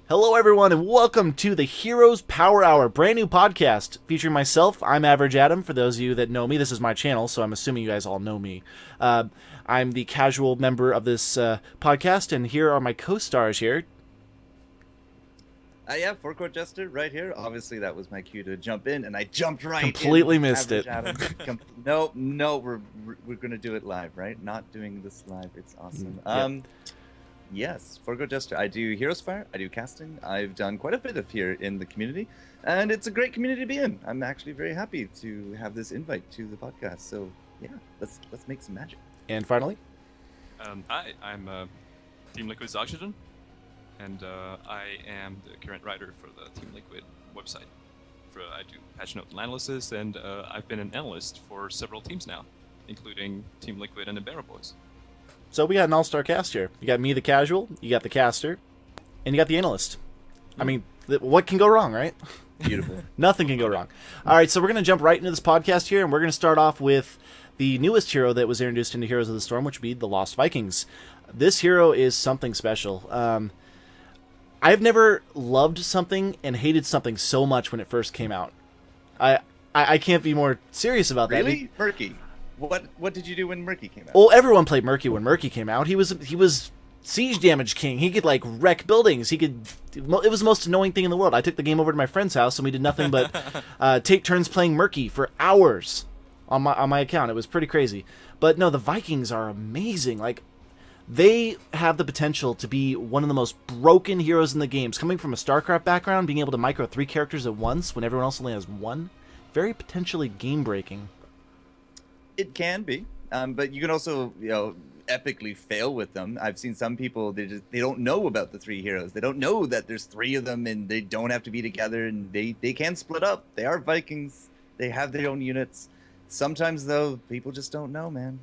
Hello, everyone, and welcome to the Heroes Power Hour, brand new podcast featuring myself. I'm Average Adam. For those of you that know me, this is my channel, so I'm assuming you guys all know me. I'm the casual member of this podcast, and here are my co-stars here. Yeah, FourCourtJester right here. Obviously, that was my cue to jump in, and I jumped right Completely in. missed it. No, we're gonna do it live, right? Not doing this live. It's awesome. Yes, FourCourtJester. I do Heroes Fire. I do casting. I've done quite a bit of here in the community, and it's a great community to be in. I'm actually very happy to have this invite to the podcast. So yeah, let's make some magic. And finally, hi, I'm Team LiquidOxygen, and I am the current writer for the Team Liquid website. I do patch note analysis, and I've been an analyst for several teams now, including Team Liquid and the Barrel Boys. so we got an all-star cast here. You got me, the casual, you got the caster, and you got the analyst. I mean, what can go wrong, right? Beautiful. Nothing can go wrong. All right, so we're going to jump right into this podcast here, and we're going to start off with the newest hero that was introduced into Heroes of the Storm, which would be the Lost Vikings. This hero is something special. I've never loved something and hated something so much when it first came out. I can't be more serious about that. Really? Murky. What did you do when Murky came out? Well, everyone played Murky when Murky came out. He was siege damage king. He could like wreck buildings. It was the most annoying thing in the world. I took the game over to my friend's house and we did nothing but take turns playing Murky for hours on my account. It was pretty crazy. But no, the Vikings are amazing. Like, they have the potential to be one of the most broken heroes in the games. Coming from a StarCraft background, being able to micro 3 characters at once when everyone else only has 1, very potentially game-breaking. It can be, but you can also, epically fail with them. I've seen some people, they don't know about the 3 heroes. They don't know that there's 3 of them, and they don't have to be together, and they can split up. They are Vikings. They have their own units. Sometimes, though, people just don't know, man.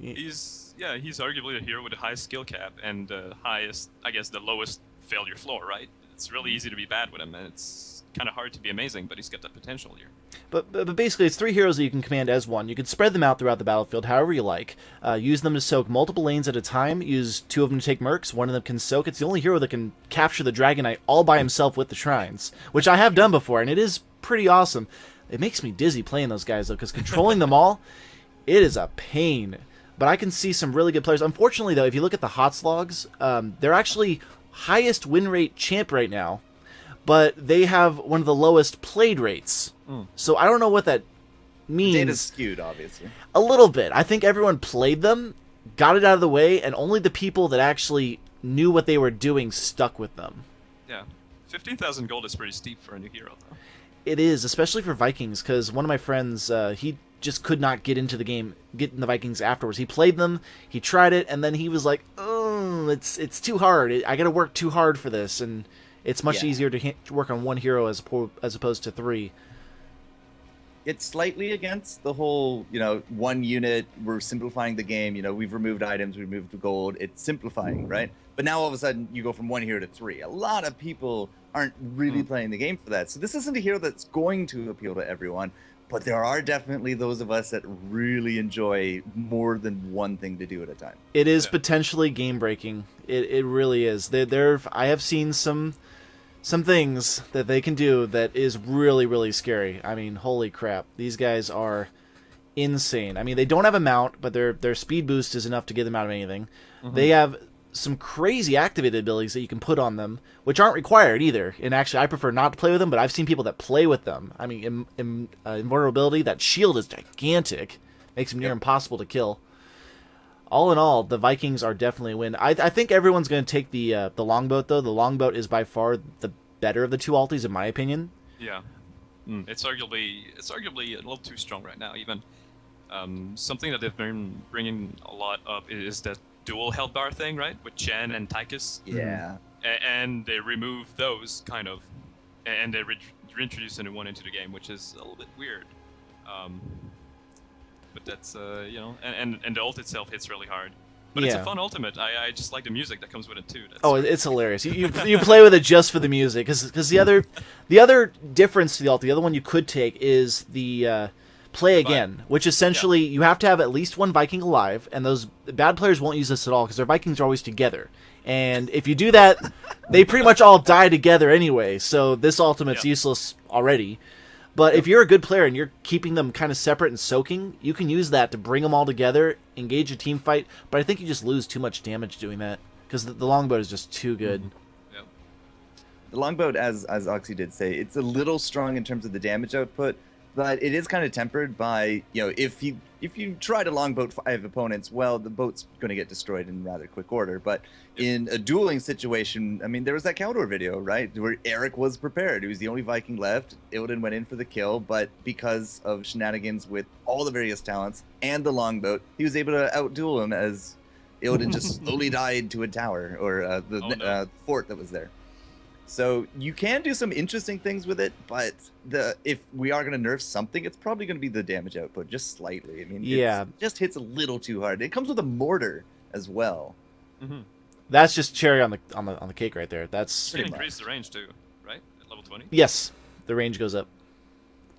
He's arguably the hero with the highest skill cap and the highest, I guess, the lowest failure floor, right? It's really easy to be bad with him, and it's kind of hard to be amazing, but he's got that potential here. But basically, it's 3 heroes that you can command as one. You can spread them out throughout the battlefield however you like. Use them to soak multiple lanes at a time. Use 2 of them to take mercs. 1 of them can soak. It's the only hero that can capture the Dragon Knight all by himself with the shrines, which I have done before, and it is pretty awesome. It makes me dizzy playing those guys, though, because controlling them all, it is a pain. But I can see some really good players. Unfortunately, though, if you look at the HOTS logs, they're actually highest win rate champ right now, but they have one of the lowest played rates. So I don't know what that means. Data's skewed, obviously. A little bit. I think everyone played them, got it out of the way, and only the people that actually knew what they were doing stuck with them. Yeah, 15,000 gold is pretty steep for a new hero, though. It is, especially for Vikings, because one of my friends, he just could not get into the game, get in the Vikings afterwards. He played them, he tried it, and then he was like, "Oh, it's too hard. I got to work too hard for this," and it's much easier to work on 1 hero as opposed to 3. It's slightly against the whole, 1 unit, we're simplifying the game, we've removed items, we've removed the gold, it's simplifying, right? But now all of a sudden you go from 1 hero to 3. A lot of people aren't really playing the game for that. So this isn't a hero that's going to appeal to everyone, but there are definitely those of us that really enjoy more than one thing to do at a time. It is potentially game-breaking. It really is. I have seen some things that they can do that is really, really scary. I mean, holy crap. These guys are insane. I mean, they don't have a mount, but their speed boost is enough to get them out of anything. They have some crazy activated abilities that you can put on them, which aren't required either. And actually, I prefer not to play with them, but I've seen people that play with them. I mean, invulnerability, that shield is gigantic. Makes them near impossible to kill. All in all, the Vikings are definitely a win. I think everyone's going to take the longboat, though. The longboat is by far the better of the 2 alties, in my opinion. Yeah, it's arguably a little too strong right now. Even something that they've been bringing a lot up is that dual health bar thing, right, with Chen and Tychus. Yeah. And they remove those kind of, and they reintroduce a new one into the game, which is a little bit weird. But that's and the ult itself hits really hard. But it's a fun ultimate. I just like the music that comes with it too. It's hilarious. You play with it just for the music, because the other difference to the ult, the other one you could take is the play again, which essentially you have to have at least 1 Viking alive, and those bad players won't use this at all because their Vikings are always together. And if you do that, they pretty much all die together anyway, so this ultimate's useless already. But if you're a good player and you're keeping them kind of separate and soaking, you can use that to bring them all together, engage a team fight, but I think you just lose too much damage doing that, because the longbow is just too good. Yep. The longbow, as Oxy did say, it's a little strong in terms of the damage output, but it is kind of tempered by, if you try to longboat 5 opponents, well, the boat's going to get destroyed in rather quick order. But in a dueling situation, I mean, there was that Caldor video, right, where Eric was prepared. He was the only Viking left. Illidan went in for the kill, but because of shenanigans with all the various talents and the longboat, he was able to outduel him as Illidan just slowly died to a tower, or the fort that was there. So you can do some interesting things with it, but if we are going to nerf something, it's probably going to be the damage output, just slightly. I mean, it just hits a little too hard. It comes with a mortar as well. Mm-hmm. That's just cherry on the cake right there. That's it increases the range too, right? At level 20. Yes, the range goes up,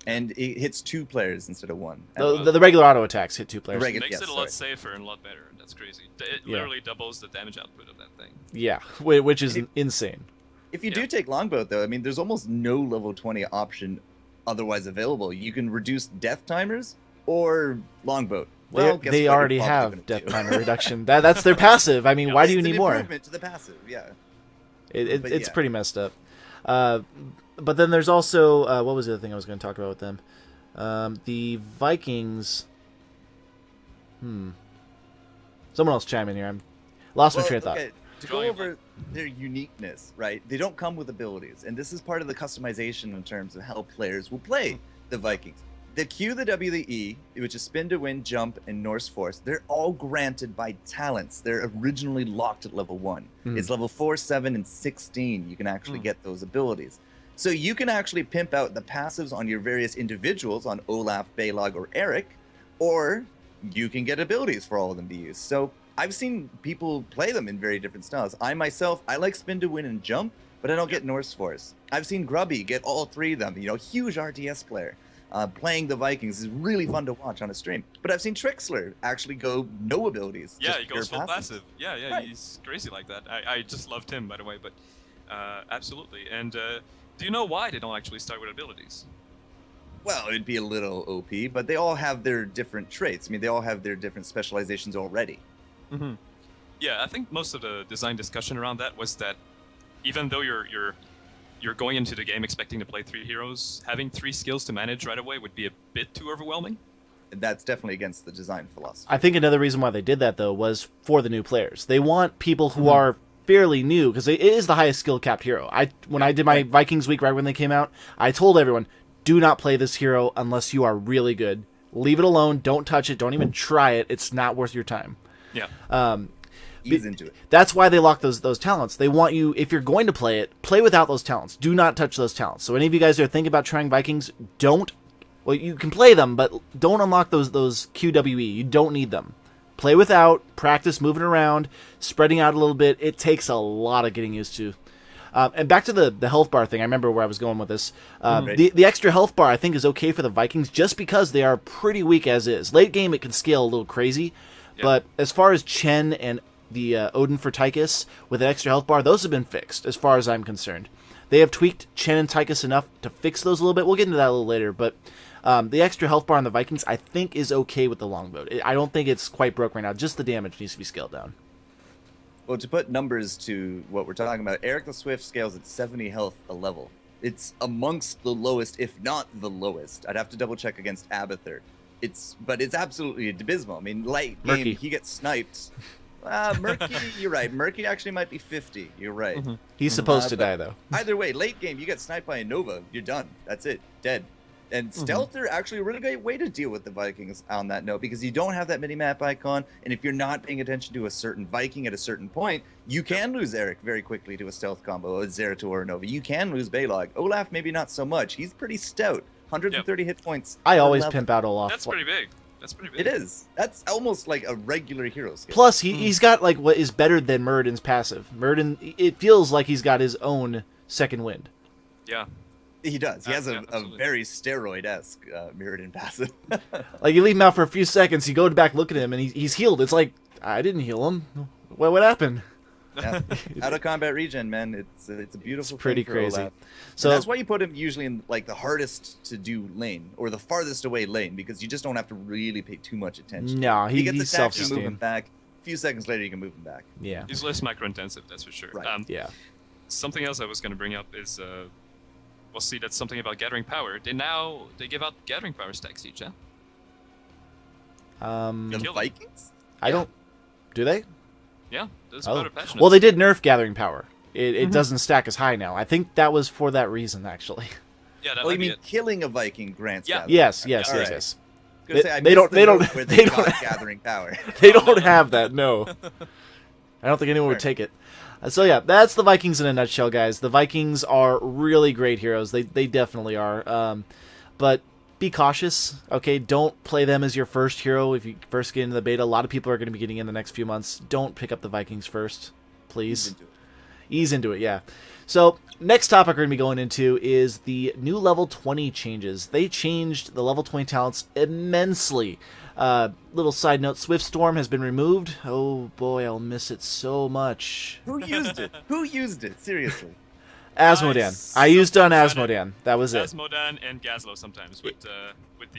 and it hits 2 players instead of 1. The regular auto attacks hit 2 players. It makes it a lot safer and a lot better. That's crazy. It literally doubles the damage output of that thing. Yeah, which is insane. If you do take longboat, though, I mean, there's almost no level 20 option otherwise available. You can reduce death timers or longboat. Well, they already have death timer reduction. That's their passive. I mean, why do you need more? Improvement to the passive, yeah. It's pretty messed up. But then there's also what was the other thing I was going to talk about with them? The Vikings. Someone else chime in here. I'm lost my train of thought. Okay. To go over their uniqueness, right? They don't come with abilities, and this is part of the customization in terms of how players will play the Vikings. The Q, the W, the E, which is spin to win, jump, and Norse force, they're all granted by talents. They're originally locked at level 1. It's level 4, 7, and 16 you can actually get those abilities. So you can actually pimp out the passives on your various individuals, on Olaf, Balog, or Eric, or you can get abilities for all of them to use. So I've seen people play them in very different styles. I myself, I like spin to win and jump, but I don't get Norse force. I've seen Grubby get all 3 of them. Huge RTS player. Playing the Vikings is really fun to watch on a stream. But I've seen Trixler actually go no abilities. Yeah, he goes full passive. Yeah, right. He's crazy like that. I just loved him, by the way, but absolutely. And do you know why they don't actually start with abilities? Well, it'd be a little OP, but they all have their different traits. I mean, they all have their different specializations already. Mm-hmm. Yeah, I think most of the design discussion around that was that even though you're going into the game expecting to play 3 heroes, having 3 skills to manage right away would be a bit too overwhelming. That's definitely against the design philosophy. I think another reason why they did that, though, was for the new players. They want people who are fairly new, because it is the highest skill capped hero. When I did my Vikings week right when they came out, I told everyone, do not play this hero unless you are really good. Leave it alone. Don't touch it. Don't even try it. It's not worth your time. Yeah. Ease into it. That's why they lock those talents. They want you, if you're going to play it, play without those talents. Do not touch those talents. So any of you guys that are thinking about trying Vikings, well, you can play them, but don't unlock those QWE. You don't need them. Play without, practice moving around, spreading out a little bit. It takes a lot of getting used to. And back to the health bar thing, I remember where I was going with this. The extra health bar, I think, is okay for the Vikings just because they are pretty weak as is. Late game, it can scale a little crazy. Yeah. But as far as Chen and the Odin for Tychus with an extra health bar, those have been fixed as far as I'm concerned. They have tweaked Chen and Tychus enough to fix those a little bit. We'll get into that a little later. But the extra health bar on the Vikings, I think, is okay with the longboat. I don't think it's quite broke right now. Just the damage needs to be scaled down. Well, to put numbers to what we're talking about, Eric the Swift scales at 70 health a level. It's amongst the lowest, if not the lowest. I'd have to double check against Abathur. But it's absolutely abysmal. I mean, late game, Murky. He gets sniped. Murky, you're right. Murky actually might be 50. You're right. Mm-hmm. He's supposed to die, though. Either way, late game, you get sniped by a Nova. You're done. That's it. Dead. And stealth are actually a really great way to deal with the Vikings on that note, because you don't have that mini-map icon, and if you're not paying attention to a certain Viking at a certain point, you can lose Eric very quickly to a stealth combo, a Zeratul or a Nova. You can lose Balog. Olaf, maybe not so much. He's pretty stout. 130 hit points. I always pimp out Olaf. That's pretty big. It is. That's almost like a regular hero skill. Plus, he's got like what is better than Muradin's passive. Muradin, it feels like he's got his own second wind. Yeah. He does. He has a very steroid-esque Muradin passive. Like, you leave him out for a few seconds, you go back, look at him, and he's healed. It's like, I didn't heal him. What happened? Yeah. Out of combat regen, man. It's a beautiful. It's pretty thing for crazy. Olaf. So And that's why you put him usually in like the hardest to do lane or the farthest away lane, because you just don't have to really pay too much attention. no, He he's gets attacked, you move him self-esteem. back. A few seconds later, you can move him back. Yeah, He's less micro-intensive, that's for sure. Right. yeah. Something else I was going to bring up is, well, see, that's something about gathering power. They give out gathering power stacks each, huh? The Kill them. Vikings? I don't. Do they? Yeah, that's Oh. about a passionate. Well, they did nerf gathering power. It doesn't stack as high now. I think that was for that reason, actually. Yeah, that Oh, might you be mean it. killing a Viking grants? Yeah. gathering Yes, power. yes, All yes, right. yes. Gonna say, I They don't- missed the they don't- note where they they don't- got gathering power. They don't have that. No, I don't think anyone would take it. So yeah, that's the Vikings in a nutshell, guys. The Vikings are really great heroes. They definitely are. But be cautious. Okay, don't play them as your first hero if you first get into the beta. A lot of people are going to be getting in the next few months. Don't pick up the Vikings first, please. Ease into it, yeah. So, next topic we're going to be going into is the new level 20 changes. They changed the level 20 talents immensely. Little side note, Swiftstorm has been removed. Oh boy, I'll miss it so much. Who used it? Who used it? Seriously. Azmodan. I used on Azmodan. That was it. Azmodan and Gazlo sometimes with the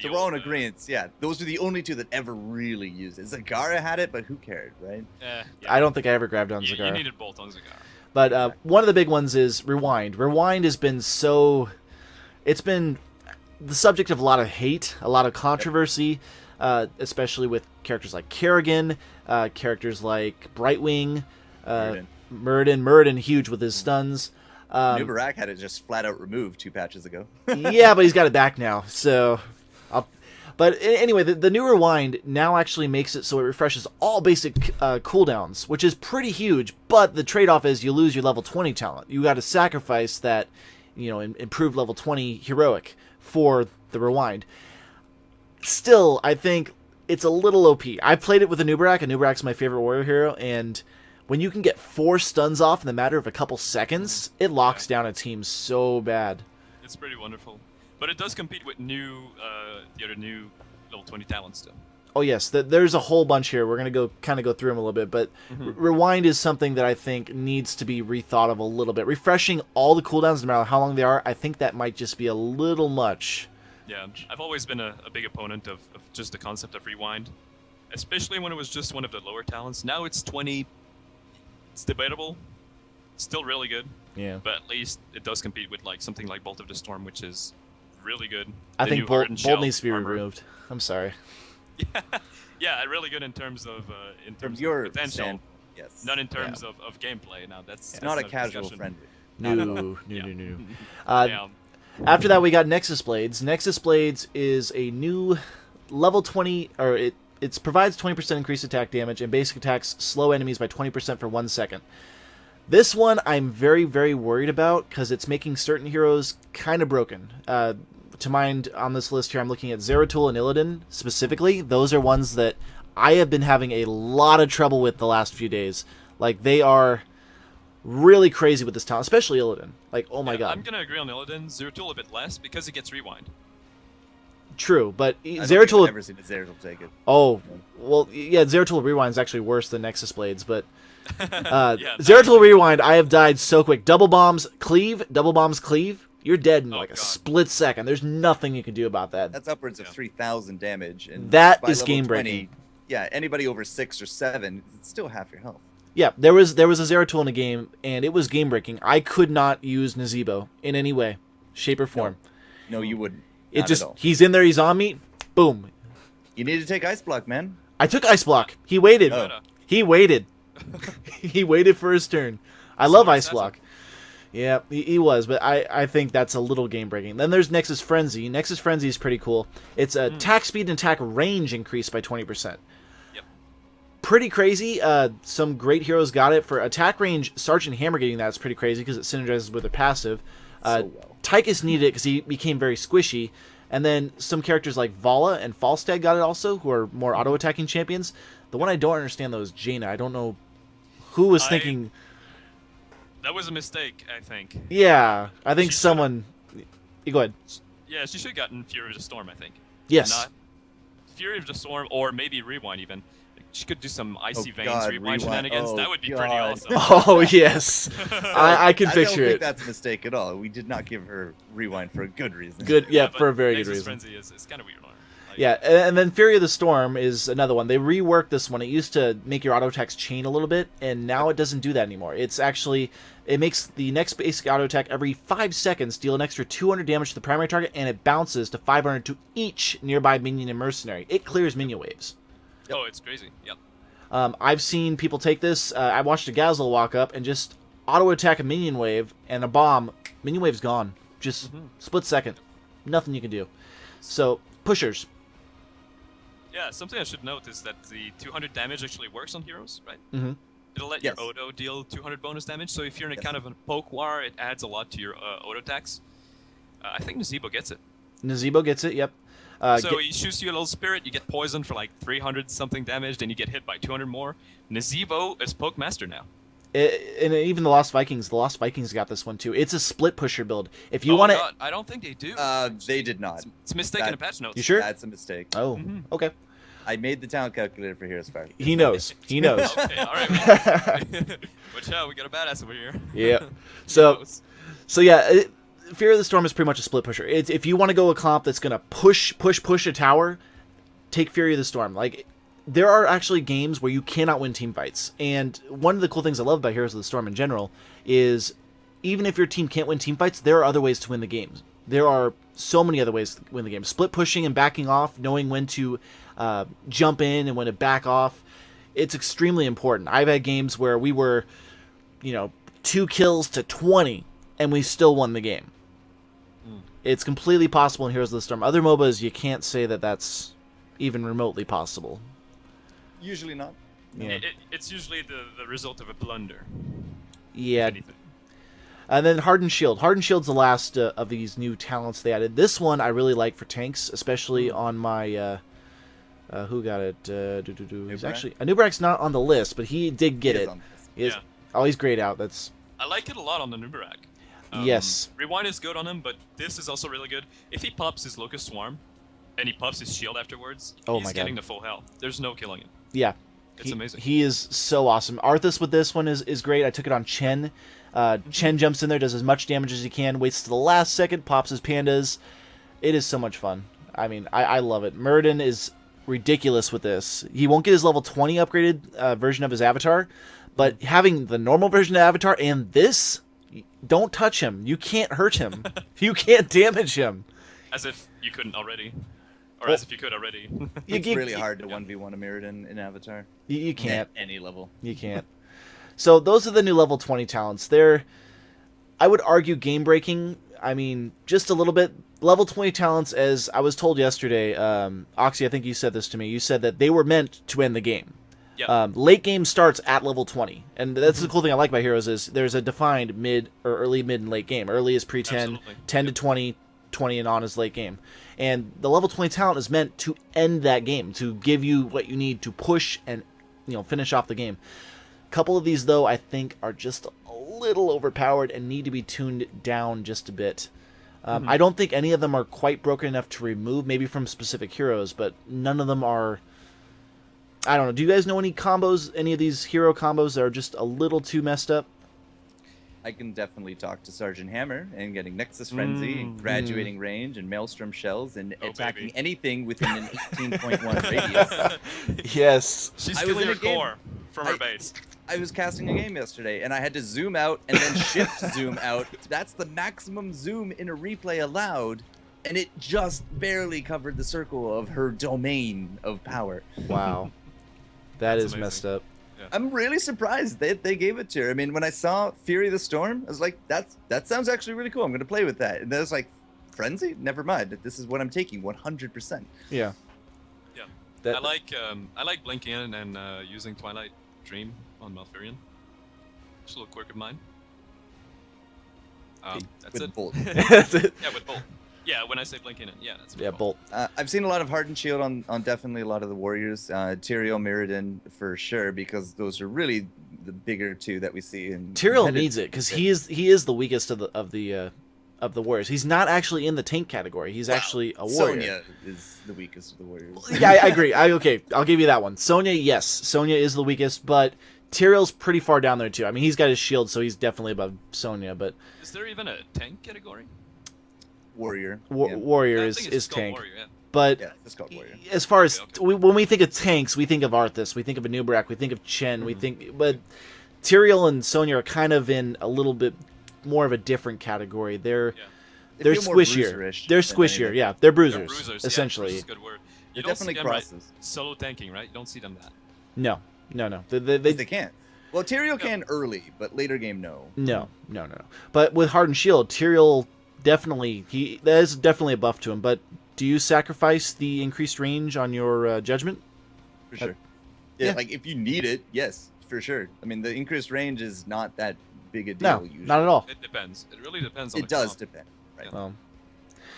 So we're all in old, agreement. Yeah, those are the only two that ever really used it. Zagara had it, but who cared, right? yeah. I don't think I ever grabbed on You Zagara. needed both on Zagara. But one of the big ones is Rewind. Rewind has been so... It's been the subject of a lot of hate, a lot of controversy, especially with characters like Kerrigan, characters like Brightwing, Muradin, huge with his stuns. Nubarak had it just flat out removed 2 patches ago. Yeah, but he's got it back now, so... But anyway, the new Rewind now actually makes it so it refreshes all basic cooldowns, which is pretty huge, but the trade-off is you lose your level 20 talent. You got to sacrifice that, improved level 20 heroic for the Rewind. Still, I think it's a little OP. I played it with a Nubarak. A Nubarak's my favorite warrior hero, and when you can get 4 stuns off in the matter of a couple seconds, it locks down a team so bad. It's pretty wonderful. But it does compete with the other new level 20 talents still. Oh yes, there's a whole bunch here. We're gonna go through them a little bit, but Rewind is something that I think needs to be rethought of a little bit. Refreshing all the cooldowns, no matter how long they are, I think that might just be a little much. Yeah, I've always been a big opponent of just the concept of Rewind, especially when it was just one of the lower talents. Now it's 20. It's debatable. Still really good. Yeah. But at least it does compete with like something like Bolt of the Storm, which is really good. I The think new Bolt Hardened Shell needs to be armor. removed. I'm sorry. Yeah, really good in terms of From your potential, stand, yes. not in terms of gameplay. Now It's that's not a another casual discussion. friendly. No. Yeah. Uh, After that, we got Nexus Blades. Nexus Blades is a new level 20, or it provides 20% increased attack damage, and basic attacks slow enemies by 20% for 1 second. This one I'm very, very worried about because it's making certain heroes kind of broken. To mind on this list here, I'm looking at Zeratul and Illidan specifically. Those are ones that I have been having a lot of trouble with the last few days. Like, they are really crazy with this talent, especially Illidan. Like, oh my god. I'm gonna agree on Illidan. Zeratul a bit less because it gets Rewind. True, but I've Zeratul... never seen a Zeratul take it. Oh, well, yeah, Zeratul Rewind is actually worse than Nexus Blades, but Yeah, Zeratul Rewind, I have died so quick. Double bombs cleave, you're dead in Oh, like a God. split second. There's nothing you can do about that. That's upwards of 3,000 damage. And That by is level game-breaking. 20, yeah, anybody over 6 or 7, it's still half your health. Yeah, there was a Zeratul in a game, and it was game breaking. I could not use Nazebo in any way, shape, or form. No, you wouldn't. It Not just at all. he's in there, he's on me, boom. You need to take Ice Block, man. I took Ice Block. He waited. Oh. He waited. He waited for his turn. I love Ice assassin. Block. Yeah, he was, but I think that's a little game breaking. Then there's Nexus Frenzy. Nexus Frenzy is pretty cool. It's attack speed and attack range increased by 20%. Yep. Pretty crazy. Some great heroes got it. For attack range, Sergeant Hammer getting that is pretty crazy because it synergizes with their passive. So well. Tychus needed it because he became very squishy. And then some characters like Vala and Falstad got it also, who are more auto-attacking champions. The one I don't understand, though, is Jaina. I don't know who was thinking... That was a mistake, I think. Yeah, I think She someone... You go ahead. Yeah, she should have gotten Fury of the Storm, I think. Yes. Not Fury of the Storm, or maybe Rewind even. she could do some icy veins God, rewind rewind. shenanigans. Oh, that would be pretty God. awesome. Oh yes, I can I picture don't think it. that's a mistake at all. We did not give her rewind for a good reason. Good, yeah, but for a very good Nexus reason. Frenzy is kind of weird. Like, Yeah, and then Fury of the Storm is another one. They reworked this one. It used to make your auto attacks chain a little bit, and now it doesn't do that anymore. It's actually, it makes the next basic auto attack every 5 seconds deal an extra 200 damage to the primary target, and it bounces to 500 to each nearby minion and mercenary. It clears minion waves. Oh, it's crazy. Yep. I've seen people take this. I watched a Gazelle walk up and just auto attack a minion wave and a bomb. Minion wave's gone. Just split second. Nothing you can do. So, pushers. Yeah, something I should note is that the 200 damage actually works on heroes, right? Mm-hmm. It'll let Yes. your auto deal 200 bonus damage, so if you're in a kind of a poke war, it adds a lot to your auto attacks. I think Nazebo gets it. Nazebo gets it, yep. So he shoots you a little spirit, you get poisoned for like 300 something damage, then you get hit by 200 more. Nazebo is poke master now. And even the Lost Vikings got this one too. It's a split pusher build. If you want to, I don't think they do. They did not. It's a mistake in the patch notes. You sure? That's a mistake. Oh, okay. I made the talent calculator for Heroes Fire. He knows. He knows. Okay, all right. Watch out, we got a badass over here. Yeah. He So, knows. Fear of the Storm is pretty much a split pusher. It's, if you want to go a comp that's gonna push a tower, take Fury of the Storm. Like, there are actually games where you cannot win team fights, and one of the cool things I love about Heroes of the Storm in general is even if your team can't win team fights, there are other ways to win the games. There are so many other ways to win the game. Split pushing and backing off, knowing when to jump in and when to back off. It's extremely important. I've had games where we were, 2 kills to 20, and we still won the game. It's completely possible in Heroes of the Storm. Other MOBAs, you can't say that that's even remotely possible. Usually not. Yeah. It's usually the result of a blunder. Yeah. if anything. And then Hardened Shield. Hardened Shield's the last of these new talents they added. This one I really like for tanks, especially on my... who got it? He's actually... Nubrak's not on the list, but he did get it. Yeah. Oh, he's grayed out. That's... I like it a lot on the Nubarak. Yes. Rewind is good on him, but this is also really good. If he pops his Locust Swarm, and he pops his shield afterwards, he's getting the full health. There's no killing him. Yeah. It's amazing. He is so awesome. Arthas with this one is great. I took it on Chen. Chen jumps in there, does as much damage as he can, waits to the last second, pops his pandas. It is so much fun. I mean, I love it. Muradin is ridiculous with this. He won't get his level 20 upgraded version of his avatar, but having the normal version of avatar and this, don't touch him. You can't hurt him. You can't damage him. As if you couldn't already. Or as if you could already. It's really hard to 1v1 a Mirrodin in Avatar. You can't. At any level. You can't. So those are the new level 20 talents. They're, I would argue, game breaking. I mean, just a little bit. Level 20 talents, as I was told yesterday, Oxy, I think you said this to me. You said that they were meant to end the game. Yep. Late game starts at level 20. And that's the cool thing I like about Heroes is there's a defined mid or early, mid, and late game. Early is pre-10, Absolutely. 10 to 20, 20 and on is late game. And the level 20 talent is meant to end that game, to give you what you need to push and finish off the game. A couple of these, though, I think are just a little overpowered and need to be tuned down just a bit. I don't think any of them are quite broken enough to remove, maybe from specific heroes, but none of them are... I don't know. Do you guys know any combos, any of these hero combos that are just a little too messed up? I can definitely talk to Sergeant Hammer and getting Nexus Frenzy and graduating range and Maelstrom Shells and attacking baby. anything within an 18.1 radius. Yes. She's I was killing in your a game- core from her base. I was casting a game yesterday and I had to zoom out and then shift zoom out. That's the maximum zoom in a replay allowed, and it just barely covered the circle of her domain of power. Wow. That That's is amazing. messed up. I'm really surprised they gave it to her. I mean, when I saw Fury of the Storm, I was like, that sounds actually really cool. I'm going to play with that. And then I was like, Frenzy? Never mind. This is what I'm taking 100%. Yeah. Yeah. That- I like blinking in and using Twilight Dream on Malfurion. Just a little quirk of mine. That's with it. Bolt. That's it. Yeah, with Bolt. Yeah, when I say blink in it, yeah, that's Yeah, Bolt. I've seen a lot of Hardened Shield on definitely a lot of the Warriors. Tyrael, Mirrodin for sure, because those are really the bigger two that we see. In Tyrael needs it because he is the weakest of of the warriors. He's not actually in the tank category. He's actually a warrior. Sonya is the weakest of the warriors. Yeah, I agree. Okay, I'll give you that one. Sonya, yes, Sonya is the weakest, but Tyrell's pretty far down there too. I mean, he's got his shield, so he's definitely above Sonya. But is there even a tank category? Warrior. Warrior I is think it's called tank. Warrior, yeah. But Yeah, it's called Warrior. as far as Okay. when we think of tanks, we think of Arthas, we think of Anub'arak, we think of Chen, we think, but Tyrael and Sonya are kind of in a little bit more of a different category. They're feel more squishier. bruiser-ish They're than squishier. anything. Yeah, they're bruisers, They're bruisers, essentially. Yeah, bruisers is a good word. They're You don't see definitely them, crosses. right, solo tanking, right? You don't see them that. No. They can't. Well, Tyrael can early, but later game, no. No. But with Hardened Shield, Tyrael definitely that is definitely a buff to him. But do you sacrifice the increased range on your judgment? For sure. yeah. Yeah, like if you need it, yes, for sure. I mean, the increased range is not that big a deal. No, usually. not at all. It depends. It really depends on It the does comp. depend. Right. Well,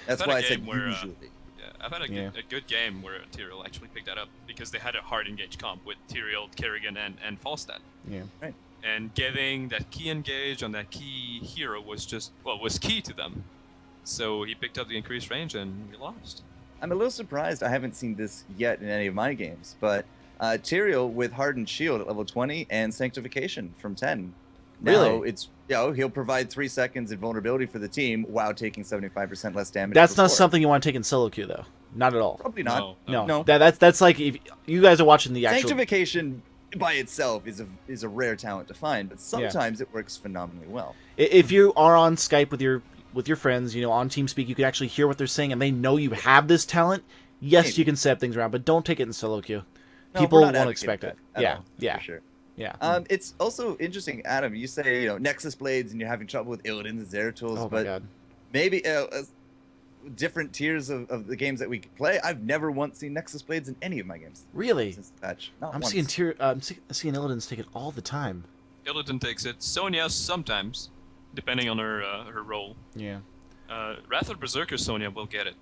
That's I've had why a I said game where, usually. Yeah, I've had a good game where Tyrael actually picked that up because they had a hard engage comp with Tyrael, Kerrigan, and Falstad. yeah. Right. And getting that key engage on that key hero was key to them. So he picked up the increased range and we lost. I'm a little surprised I haven't seen this yet in any of my games, but Tyrael with Hardened Shield at level 20 and Sanctification from 10. Now Really? it's he'll provide 3 seconds invulnerability for the team while taking 75% less damage. That's not before. something you want to take in solo queue, though. Not at all. Probably not. No. That's like if you guys are watching the actual. Sanctification by itself is a rare talent to find, but sometimes it works phenomenally well. If you are on Skype with your friends, on TeamSpeak, you can actually hear what they're saying, and they know you have this talent. Yes, Maybe. you can set things around, but don't take it in solo queue. No, People we're not won't advocating expect it. that at all, Yeah. for sure. Yeah. It's also interesting, Adam. You say Nexus blades, and you're having trouble with Illidan's and Zeratul, Oh my but god. maybe different tiers of the games that we play. I've never once seen Nexus blades in any of my games Really? since the patch. Not I'm once. seeing Illidan's take it all the time. Illidan takes it. Sonya sometimes, depending on her role. Yeah. Wrath of Berserker Sonya will get it.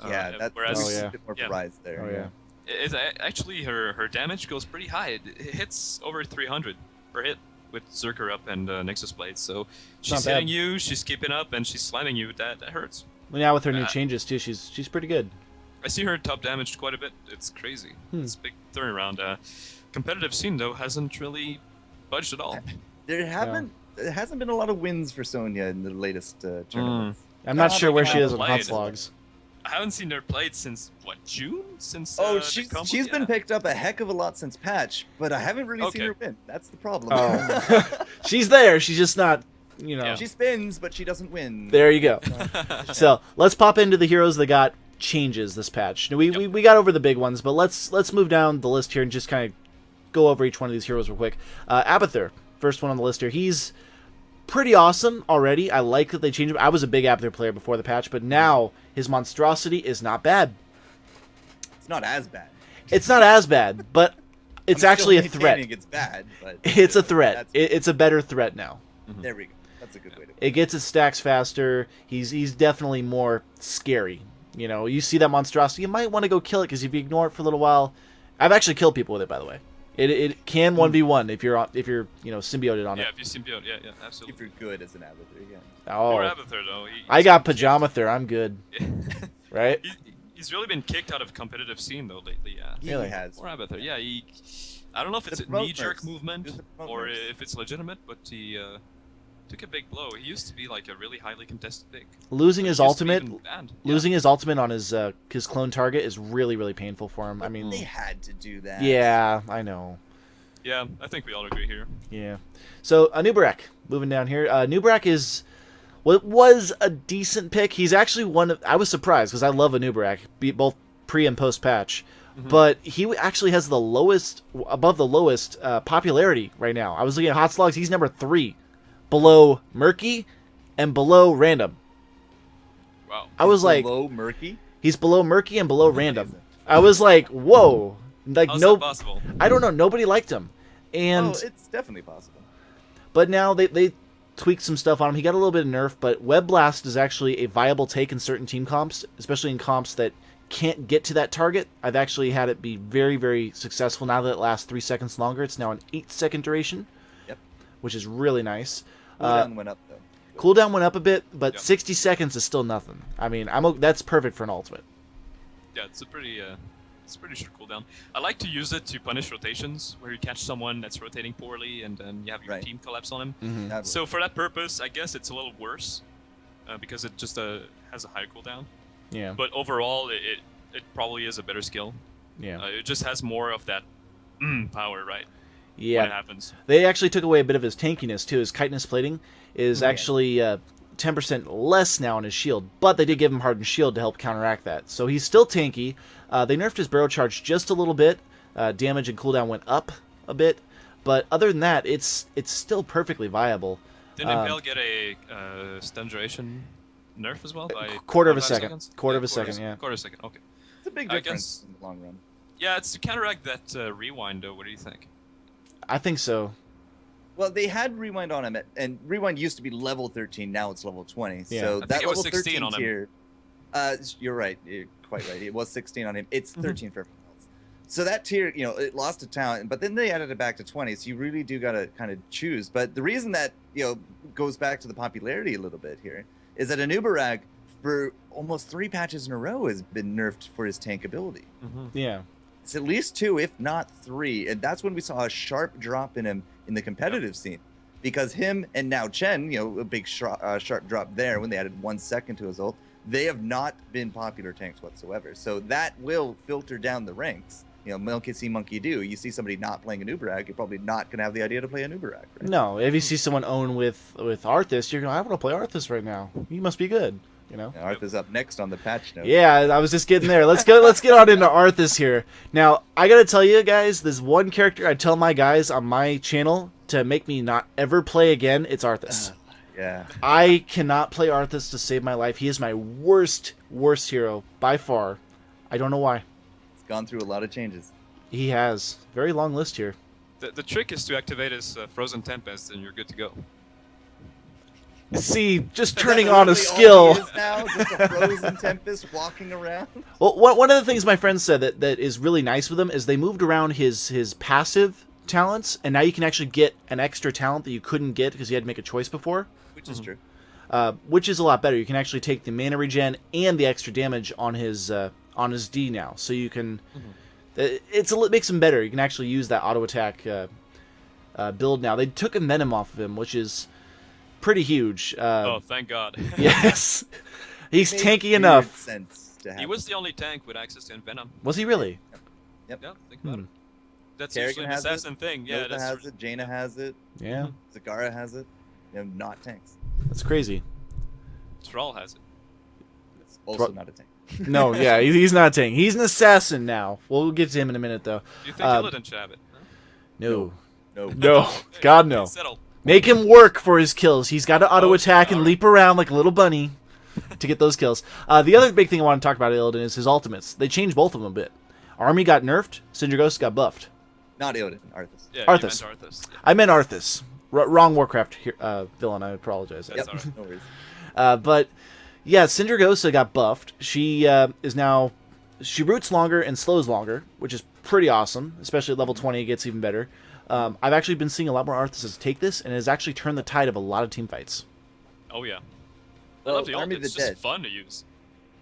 Yeah, that's whereas a bit more variety there. Oh yeah. It's actually her damage goes pretty high. It hits over 300 per hit with Zerker up and Nexus Blades. So she's not bad. hitting you, she's keeping up, and she's slamming you. That hurts. Well, now with her new changes too, she's pretty good. I see her top damaged quite a bit. It's crazy. It's a big turnaround. Competitive scene though hasn't really budged at all. There hasn't been a lot of wins for Sonya in the latest tournaments. I'm not sure where think she I is on played. hot slogs. I haven't seen her played since June? Since Oh, the she's combo? been Yeah. picked up a heck of a lot since patch, but I haven't really seen Okay. her win. That's the problem. Oh. She's there. She's just not. Yeah. She spins, but she doesn't win. There you go. So let's pop into the heroes that got changes this patch. We got over the big ones, but let's move down the list here and just kind of go over each one of these heroes real quick. Abathur, first one on the list here. He's pretty awesome already. I like that they changed him. I was a big Abathur player before the patch, but now his monstrosity is not bad. It's not as bad. It's not as bad, but it's I'm actually a still threat. maintaining It's bad, but It's a threat. that's- It's a better threat now. There we go. That's a good way to. It gets its stacks faster. He's definitely more scary. You see that monstrosity, you might want to go kill it because if you ignore it for a little while, I've actually killed people with it, by the way. It can 1v1 if you're symbioted on Yeah, it. if you symbiote, yeah, If absolutely. you're good as an avatar, yeah. Poor Oh, Abathur though. I got Pajamathur. I'm good, right? He's really been kicked out of competitive scene though lately. Yeah. He Really? has. Poor Abathur. Yeah, I don't know if it's The a promote knee-jerk nerfs. movement Just the promote or nerfs. if it's legitimate, but he took a big blow. He used to be like a really highly contested pick. Losing He his used to be ultimate, even banned. Yeah. losing his ultimate on his clone target is really really painful for him. I mean, They had to do that. yeah, I know. Yeah, I think we all agree here. Yeah. So Anub'arak, moving down here. Anub'arak was a decent pick. He's actually one of. I was surprised because I love Anub'arak, both pre and post patch. But he actually has above the lowest popularity right now. I was looking at hot slogs. He's number 3, below Murky and below Random. Wow. I was like, Low murky. he's below Murky and below Random. I was like, whoa. Like How's no, that possible? I don't know. Nobody liked him, and It's definitely possible. but now they tweaked some stuff on him. He got a little bit of nerf, but Web Blast is actually a viable take in certain team comps, especially in comps that can't get to that target. I've actually had it be very, very successful now that it lasts 3 seconds longer. It's now an 8-second duration, Yep. which is really nice. Cooldown went up though. Cooldown went up a bit, but Yeah. 60 seconds is still nothing. I mean, that's perfect for an ultimate. Yeah, it's a pretty short cooldown. I like to use it to punish rotations, where you catch someone that's rotating poorly, and then you have your Right. team collapse on him. Mm-hmm. So for that purpose, I guess it's a little worse, because it just has a higher cooldown. Yeah. But overall, it probably is a better skill. Yeah. It just has more of that power, right? When it Yeah. happens. They actually took away a bit of his tankiness too. His chitinous plating is actually 10% less now on his shield, but they did give him hardened shield to help counteract that. So he's still tanky. They nerfed his barrel charge just a little bit. Damage and cooldown went up a bit, but other than that, it's still perfectly viable. Didn't Impale get a stun duration nerf as well? By Quarter of a 5 second. seconds? Quarter Yeah, of a second, yeah. Quarter of a second, okay. It's a big I difference guess- in the long run. Yeah, it's to counteract that rewind, though. What do you think? I think so. Well, they had Rewind on him, and Rewind used to be level 13. Now it's level 20. Yeah. So I think that it was level 16 13 on him. tier. You're right. You're quite right. It was 16 on him. It's Mm-hmm. 13 for everyone else. So that tier, it lost a talent, but then they added it back to 20. So you really do got to kind of choose. But the reason that goes back to the popularity a little bit here is that Anubarak for almost 3 patches in a row has been nerfed for his tank ability. Yeah. It's at least 2, if not 3, and that's when we saw a sharp drop in him in the competitive scene, because him and now Chen, a big sharp drop there when they added 1 second to his ult. They have not been popular tanks whatsoever, so that will filter down the ranks. Monkey see, monkey do. You see somebody not playing a Nubarak, you're probably not going to have the idea to play a Nubarak. Right? No, if you see someone own with Arthas, you're going, I want to play Arthas right now. He must be good, Arthur's up next on the patch note. Yeah, I was just getting there. Let's get on into Arthas here. Now, I gotta tell you guys, there's one character I tell my guys on my channel to make me not ever play again. It's Arthas. Yeah. I cannot play Arthas to save my life. He is my worst hero by far. I don't know why. It's gone through a lot of changes. He has very long list here. The trick is to activate his Frozen Tempest, and you're good to go. See, just Is turning that on a literally all skill. he is now? Just a frozen tempest walking around? Well, one of the things my friend said that is really nice with him is they moved around his passive talents, and now you can actually get an extra talent that you couldn't get because you had to make a choice before, Which is true. which is a lot better. You can actually take the mana regen and the extra damage on his D now, so you can. It makes him better. You can actually use that auto attack build now. They took a Venom off of him, which is pretty huge. Oh, thank God. Yes, he's Made tanky weird enough. sense to have He was the only tank with access to Envenom. Was he really? Yep. Yeah, think about it. That's Kerrigan usually an has it, assassin thing. Yeah, Nova that's has it, Jaina has it, Yeah, Zagara has it. Not tanks. that's crazy. Thrall has it. It's also Tro- not a tank. No, yeah, he's not a tank. He's an assassin now. We'll get to him in a minute, though. Do you think Illidan should have it? Huh? No. No. No. God, no. Settle. Make him work for his kills. He's got to auto attack and alright. leap around like a little bunny to get those kills. The other big thing I want to talk about Illidan is his ultimates. They changed both of them a bit. Army got nerfed. Syndra Ghost got buffed. Not Illidan, Arthas. Yeah, Arthas. You meant Arthas. Yeah. I meant Arthas. Wrong Warcraft villain. I apologize. That's Yep. alright. No worries. But yeah, Syndragosa got buffed. She is now she roots longer and slows longer, which is pretty awesome. Especially at level 20, it gets even better. I've actually been seeing a lot more Arthas take this, and it has actually turned the tide of a lot of team fights. Oh yeah. I Well, love the ult. Army of It's the just Dead. fun to use.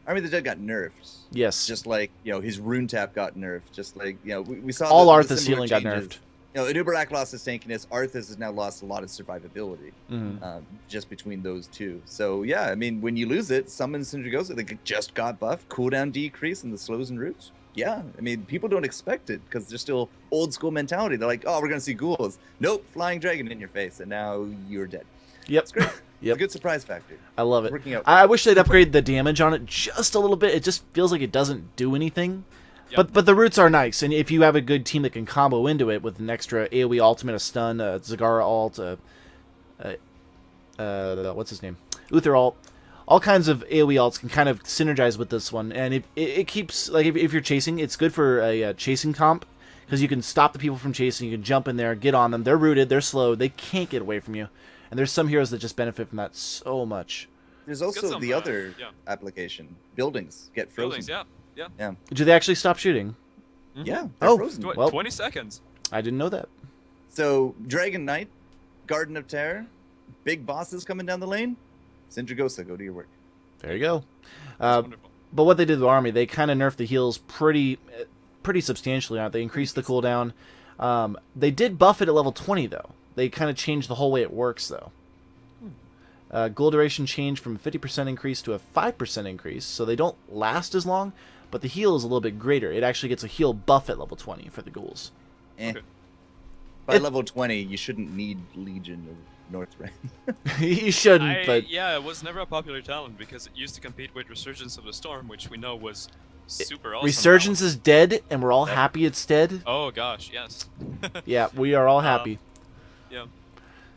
Army of the Dead got nerfed. Yes, Just like, his rune tap got nerfed. Just like, we saw all the Arthas similar healing got changes. nerfed. Anubarak lost his tankiness. Arthas has now lost a lot of survivability Mhm. just between those two. So, yeah, I mean, when you lose it, summon Syndragosa, they just got buffed. Cooldown decrease in the slows and roots. Yeah, I mean, people don't expect it because they're still old school mentality. They're like, oh, we're going to see ghouls. Nope, flying dragon in your face, and now you're dead. Yep. It's great. Yep. It's a good surprise factor. I love it. Working out. I wish they'd upgrade the damage on it just a little bit. It just feels like it doesn't do anything. Yep. But the roots are nice, and if you have a good team that can combo into it with an extra AoE ultimate, a stun, a Zagara ult, what's his name, Uther ult, all kinds of AoE ults can kind of synergize with this one, and it keeps like if you're chasing, it's good for a chasing comp because you can stop the people from chasing. You can jump in there, get on them. They're rooted, they're slow, they can't get away from you, and there's some heroes that just benefit from that so much. There's got also some, the other yeah. application. Buildings get frozen. Buildings, yeah. Yeah. Do they actually stop shooting? Mhm. Yeah, they're Oh, frozen. Well- 20 seconds. I didn't know that. So, Dragon Knight, Garden of Terror, big bosses coming down the lane, Sindragosa, go do your work. There you go. That's wonderful. But what they did with the army, they kind of nerfed the heals pretty substantially on it. They increased the cooldown. They did buff it at level 20, though. They kind of changed the whole way it works, though. Ghoul duration changed from a 50% increase to a 5% increase, so they don't last as long, but the heal is a little bit greater. It actually gets a heal buff at level 20 for the ghouls. Okay. By level 20, you shouldn't need Legion of Northrend. You shouldn't, but... Yeah, it was never a popular talent because it used to compete with Resurgence of the Storm, which we know was super awesome. Resurgence is dead, and we're all happy it's dead. Oh gosh, yes. Yeah, we are all happy. Yeah.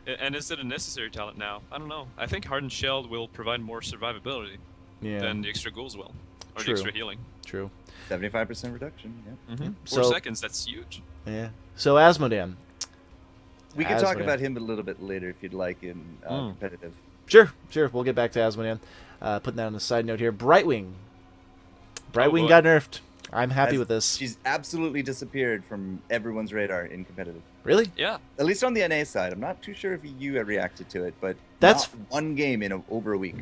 And is it a necessary talent now? I don't know. I think Hardened Shell will provide more survivability than the extra ghouls will. Or the extra healing. True. 75% reduction, yeah. Mm-hmm. 4 So- seconds, that's huge. Yeah. So Azmodan. We can talk Azmodan. about him a little bit later if you'd like in competitive. Sure. We'll get back to Azmodan. Putting that on the side note here. Brightwing. Brightwing got nerfed. I'm happy with this. She's absolutely disappeared from everyone's radar in competitive. Really? Yeah. At least on the NA side. I'm not too sure if you reacted to it, but That's- not one game in over a week.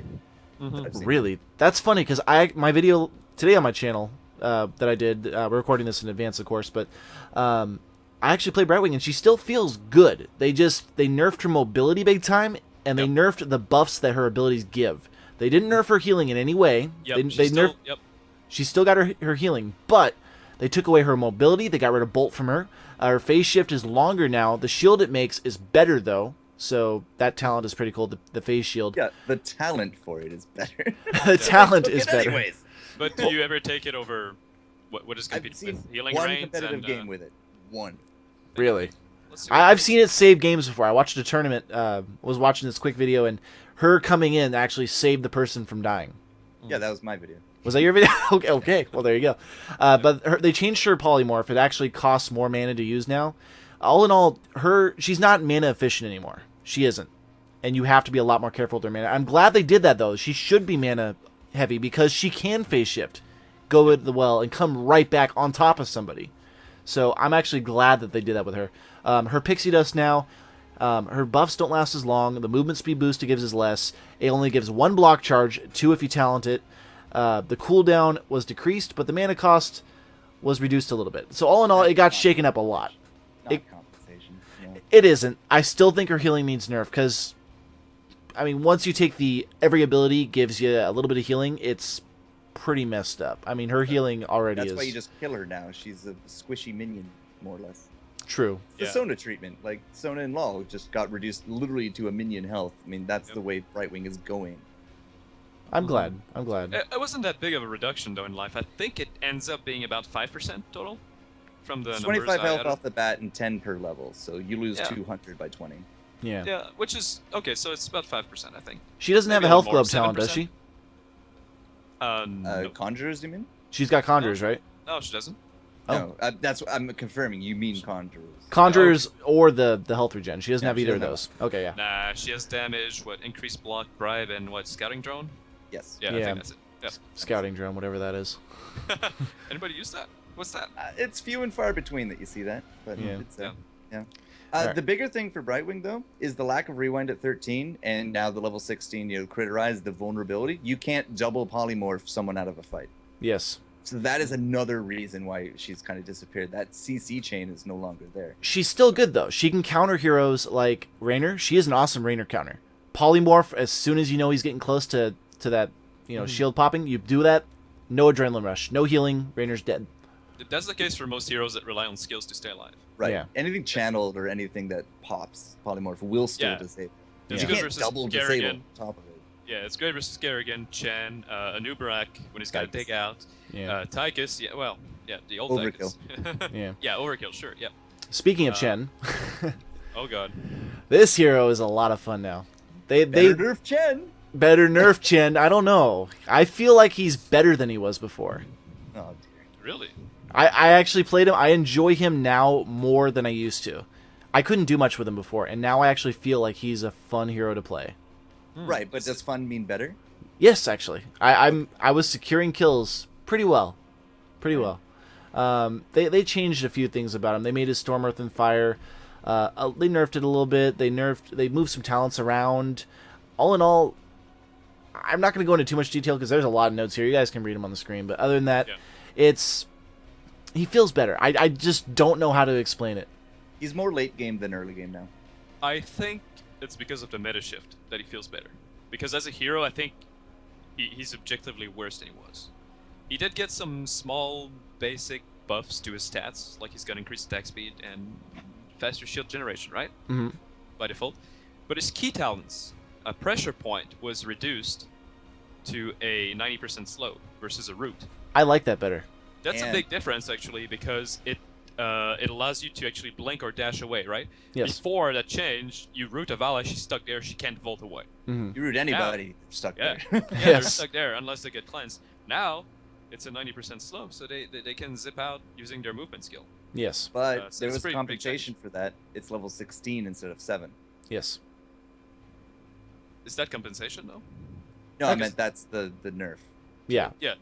I've seen. Really? That's funny because my video today on my channel that I did, we're recording this in advance, of course, but I actually played Brightwing and she still feels good. They nerfed her mobility big time and they nerfed the buffs that her abilities give. They didn't nerf her healing in any way. Yep. She still got her healing, but they took away her mobility. They got rid of Bolt from her. Her phase shift is longer now. The shield it makes is better, though. So that talent is pretty cool, the phase shield. Yeah, the talent for it is better. The talent is better. Anyways. But do you ever take it over what is I've competed seen with? Healing one reigns competitive and, game with it. One. Really? Let's see what I've happens. seen it save games before. I watched a tournament, was watching this quick video, and her coming in actually saved the person from dying. Yeah, that was my video. Was that your video? Okay. Well, there you go. But they changed her polymorph. It actually costs more mana to use now. All in all, she's not mana efficient anymore. She isn't. And you have to be a lot more careful with her mana. I'm glad they did that, though. She should be mana heavy because she can phase shift, go at the well, and come right back on top of somebody. So I'm actually glad that they did that with her. Her pixie dust now, her buffs don't last as long. The movement speed boost it gives is less. It only gives 1 block charge, 2 if you talent it. The cooldown was decreased, but the mana cost was reduced a little bit. So all in all, it got shaken up a lot. Not compensation. No. It isn't. I still think her healing needs nerf because, I mean, once you take every ability gives you a little bit of healing, it's pretty messed up. I mean, her healing already is. That's why you just kill her now. She's a squishy minion, more or less. True. The Sona treatment, like Sona and LoL, just got reduced literally to a minion health. I mean, that's the way Brightwing is going. I'm glad. It wasn't that big of a reduction, though, in life. I think it ends up being about 5% total from the It's numbers 25 I health added. off the bat and 10 per level, so you lose Yeah. 200 by 20. Yeah. Yeah, which is... Okay, so it's about 5%, I think. She doesn't have Maybe a a health little more, globe talent, does 7%? she? No. Conjurers, you mean? She's got Conjurers, right? No, she doesn't. Oh. No, that's what I'm confirming. You mean Conjurers. Conjurers or the health regen. She doesn't have she either of doesn't those. Okay, yeah. Nah, she has damage, increased block, bribe, and Scouting Drone? Yes. Yeah, I Yeah. think that's it. Yep. Scouting drone, whatever that is. Anybody use that? What's that? It's few and far between that you see that, but Yeah. it's Yeah. yeah. Alright. The bigger thing for Brightwing though is the lack of rewind at 13, and now the level 16, criterize the vulnerability. You can't double polymorph someone out of a fight, Yes. so that is another reason why she's kind of disappeared. That CC chain is no longer there. She's still good, though. She can counter heroes like Raynor. She is an awesome Raynor counter. Polymorph, as soon as you know he's getting close to that, shield popping, you do that, no adrenaline rush, no healing, Raynor's dead. That's the case for most heroes that rely on skills to stay alive. Right. Yeah. Anything channeled or anything that pops polymorph will still Yeah. disable. It's You good can't versus double disable Garrigan. on top of it. Yeah, it's good versus Garrigan, Chen, Anubarak when he's got to Tychus. dig out, Yeah. Tychus, the old Overkill. Tychus. Yeah. Yeah, overkill, sure, yeah. Speaking of Chen, Oh god. this hero is a lot of fun now. They Better nerf Chen. better nerf Chen. I don't know. I feel like he's better than he was before. Oh dear. Really? I actually played him. I enjoy him now more than I used to. I couldn't do much with him before, and now I actually feel like he's a fun hero to play. Right, but does fun mean better? Yes, actually, I was securing kills pretty well. They changed a few things about him. They made his Storm, Earth, and Fire They nerfed it a little bit. They moved some talents around. All in all, I'm not going to go into too much detail because there's a lot of notes here. You guys can read them on the screen. But other than that, he feels better. I just don't know how to explain it. He's more late game than early game now. I think it's because of the meta shift that he feels better. Because as a hero, I think he's objectively worse than he was. He did get some small, basic buffs to his stats, like he's got increased attack speed and faster shield generation, right? Mm-hmm. By default. But his key talents, a pressure point was reduced to a 90% slow versus a root. I like that better. That's a big difference, actually, because it allows you to actually blink or dash away, right? Yes. Before that change, you root a Vala, she's stuck there, she can't vault away. Mm-hmm. You root anybody stuck there. They're stuck there unless they get cleansed. Now, it's a 90% slow, so they can zip out using their movement skill. Yes. But so there it's was compensation for that. It's level 16 instead of 7. Yes. Is that compensation, though? No, I meant that's the nerf. Yeah. Yeah.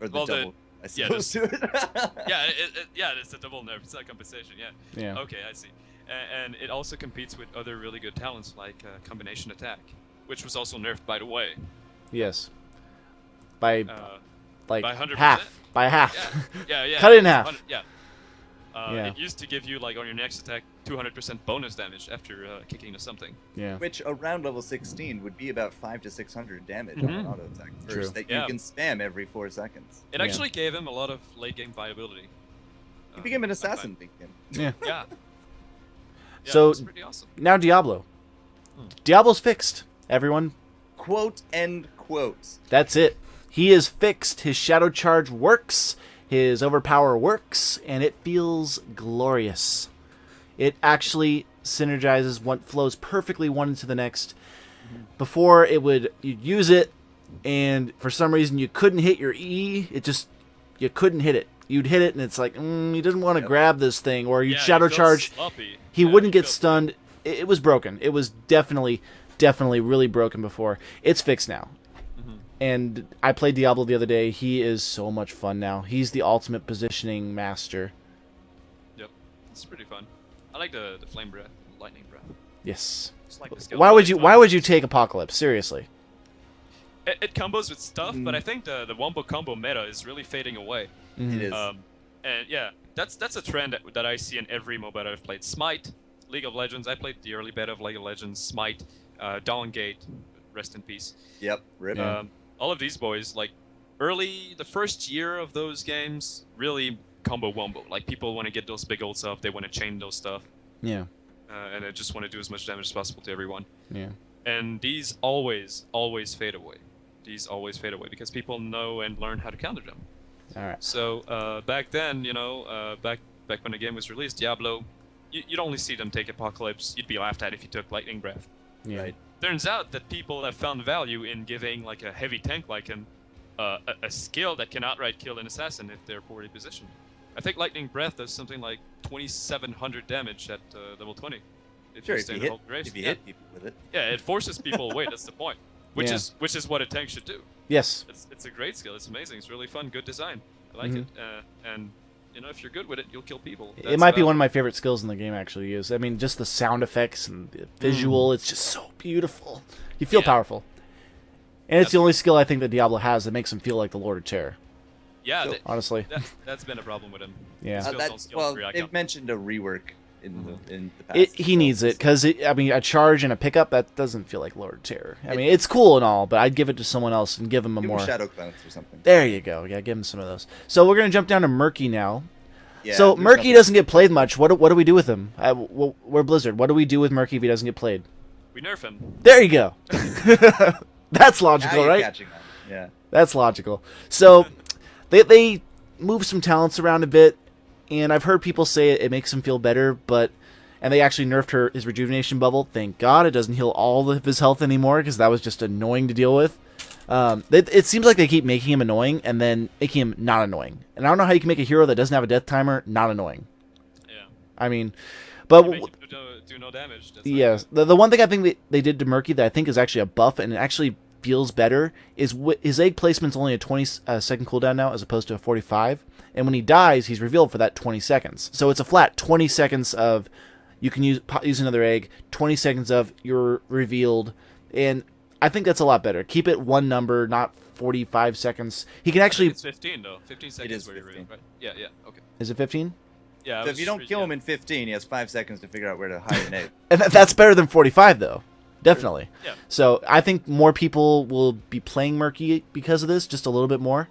Or the double. I suppose to it. It's a double nerf. It's not compensation. Yeah. Yeah. Okay, I see. And it also competes with other really good talents like combination attack, which was also nerfed, by the way. Yes. By 100%. half. By half. Yeah. Cut it in half. Yeah. It used to give you, like, on your next attack, 200% bonus damage after kicking to something. Yeah. Which around level 16 would be about 500 to 600 damage on an auto attack True. burst that you can spam every 4 seconds. It actually gave him a lot of late game viability. He became an assassin, Yeah. Yeah. So it's pretty awesome. now Diablo. Diablo's fixed, everyone. Quote, end quote. That's it. He is fixed. His shadow charge works. His overpower works, and it feels glorious. It actually synergizes, what flows perfectly one into the next. Before, you'd use it, and for some reason you couldn't hit your E. You couldn't hit it. You'd hit it, and it's like, you didn't want to grab this thing, or you'd shadow charge. He wouldn't get stunned. It was broken. It was definitely really broken before. It's fixed now. And I played Diablo the other day. He is so much fun now. He's the ultimate positioning master. Yep, it's pretty fun. I like the flame breath, lightning breath. Yes. It's like the Why would you take Apocalypse? Seriously. It combos with stuff, but I think the wombo combo meta is really fading away. It is. And yeah, that's a trend that I see in every MOBA that I've played. Smite, League of Legends. I played the early beta of League of Legends. Smite, Dawngate, rest in peace. Yep. Rip. All of these boys, like, the first year of those games, really combo wombo. Like, people want to get those big old stuff, they want to chain those stuff. Yeah. And they just want to do as much damage as possible to everyone. Yeah. And these always fade away. These always fade away because people know and learn how to counter them. All right. So back then, back when the game was released, Diablo, you'd only see them take Apocalypse. You'd be laughed at if you took Lightning Breath. Yeah. Right. Turns out that people have found value in giving, like, a heavy tank like him a skill that can outright kill an assassin if they're poorly positioned. I think Lightning Breath does something like 2,700 damage at level 20. If you hit people with it. Yeah, it forces people away. That's the point. Which is what a tank should do. Yes. It's a great skill. It's amazing. It's really fun. Good design. I like it. And if you're good with it, you'll kill people. It might be one of my favorite skills in the game, actually. I mean, just the sound effects and the visual, it's just so beautiful. You feel powerful. And it's the only skill I think that Diablo has that makes him feel like the Lord of Terror. Yeah, honestly. That's been a problem with him. Yeah. They've mentioned a rework in the past. He needs it, because, a charge and a pickup, that doesn't feel like Lord of Terror. I mean, it's cool and all, but I'd give it to someone else and give him a more... Shadow Clowns or something. There you go. Yeah, give him some of those. So we're going to jump down to Murky now. Yeah, so Murky doesn't get played much. What do we do with him? We're Blizzard. What do we do with Murky if he doesn't get played? We nerf him. There you go. That's logical, right? Catching on. Yeah. That's logical. So they move some talents around a bit, and I've heard people say it makes him feel better, and they actually nerfed his rejuvenation bubble. Thank God it doesn't heal all of his health anymore, because that was just annoying to deal with. It seems like they keep making him annoying and then making him not annoying. And I don't know how you can make a hero that doesn't have a death timer not annoying. Yeah. I mean, but make him do no damage. That's yes, the one thing I think they did to Murky that I think is actually a buff and it actually feels better is his egg placement's only a 20-second cooldown now as opposed to a 45. And when he dies, he's revealed for that 20 seconds. So it's a flat 20 seconds of You can use another egg. 20 seconds of, you're revealed. And I think that's a lot better. Keep it one number, not 45 seconds. He can actually... It's 15, though. 15 seconds It is where you're 15. right? Yeah, okay. Is it 15? Yeah. So if you don't kill him in 15, he has 5 seconds to figure out where to hide an egg. And that's better than 45, though. Definitely. Yeah. So I think more people will be playing Murky because of this, just a little bit more.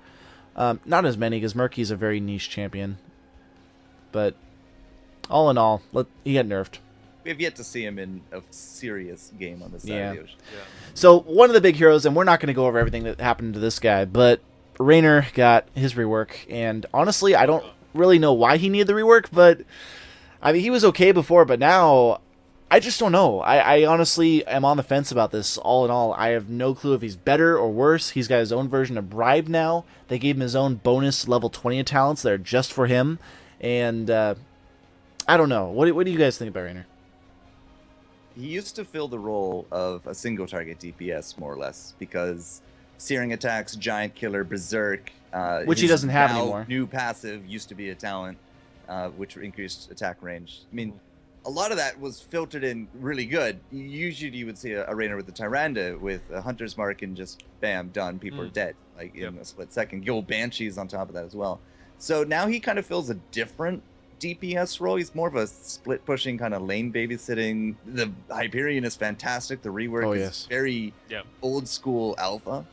Not as many, because Murky is a very niche champion. But all in all, he got nerfed. We have yet to see him in a serious game on this side of the ocean. Yeah. So one of the big heroes, and we're not going to go over everything that happened to this guy, but Raynor got his rework, and honestly, I don't really know why he needed the rework, but I mean, he was okay before, but now I just don't know. I honestly am on the fence about this. All in all, I have no clue if he's better or worse. He's got his own version of Bribe now. They gave him his own bonus level 20 talents that are just for him, and I don't know. What do you guys think about Raynor? He used to fill the role of a single target DPS, more or less, because Searing Attacks, Giant Killer, Berserk, Which he his doesn't have now anymore. New passive used to be a talent, which increased attack range. I mean, a lot of that was filtered in really good. Usually you would see a Raynor with the Tyrande with a Hunter's Mark and just bam, done. People are dead, like in a split second. Gil Banshees on top of that as well. So now he kind of fills a different DPS role. He's more of a split pushing kind of lane babysitting. The Hyperion is fantastic. The rework is very old school alpha.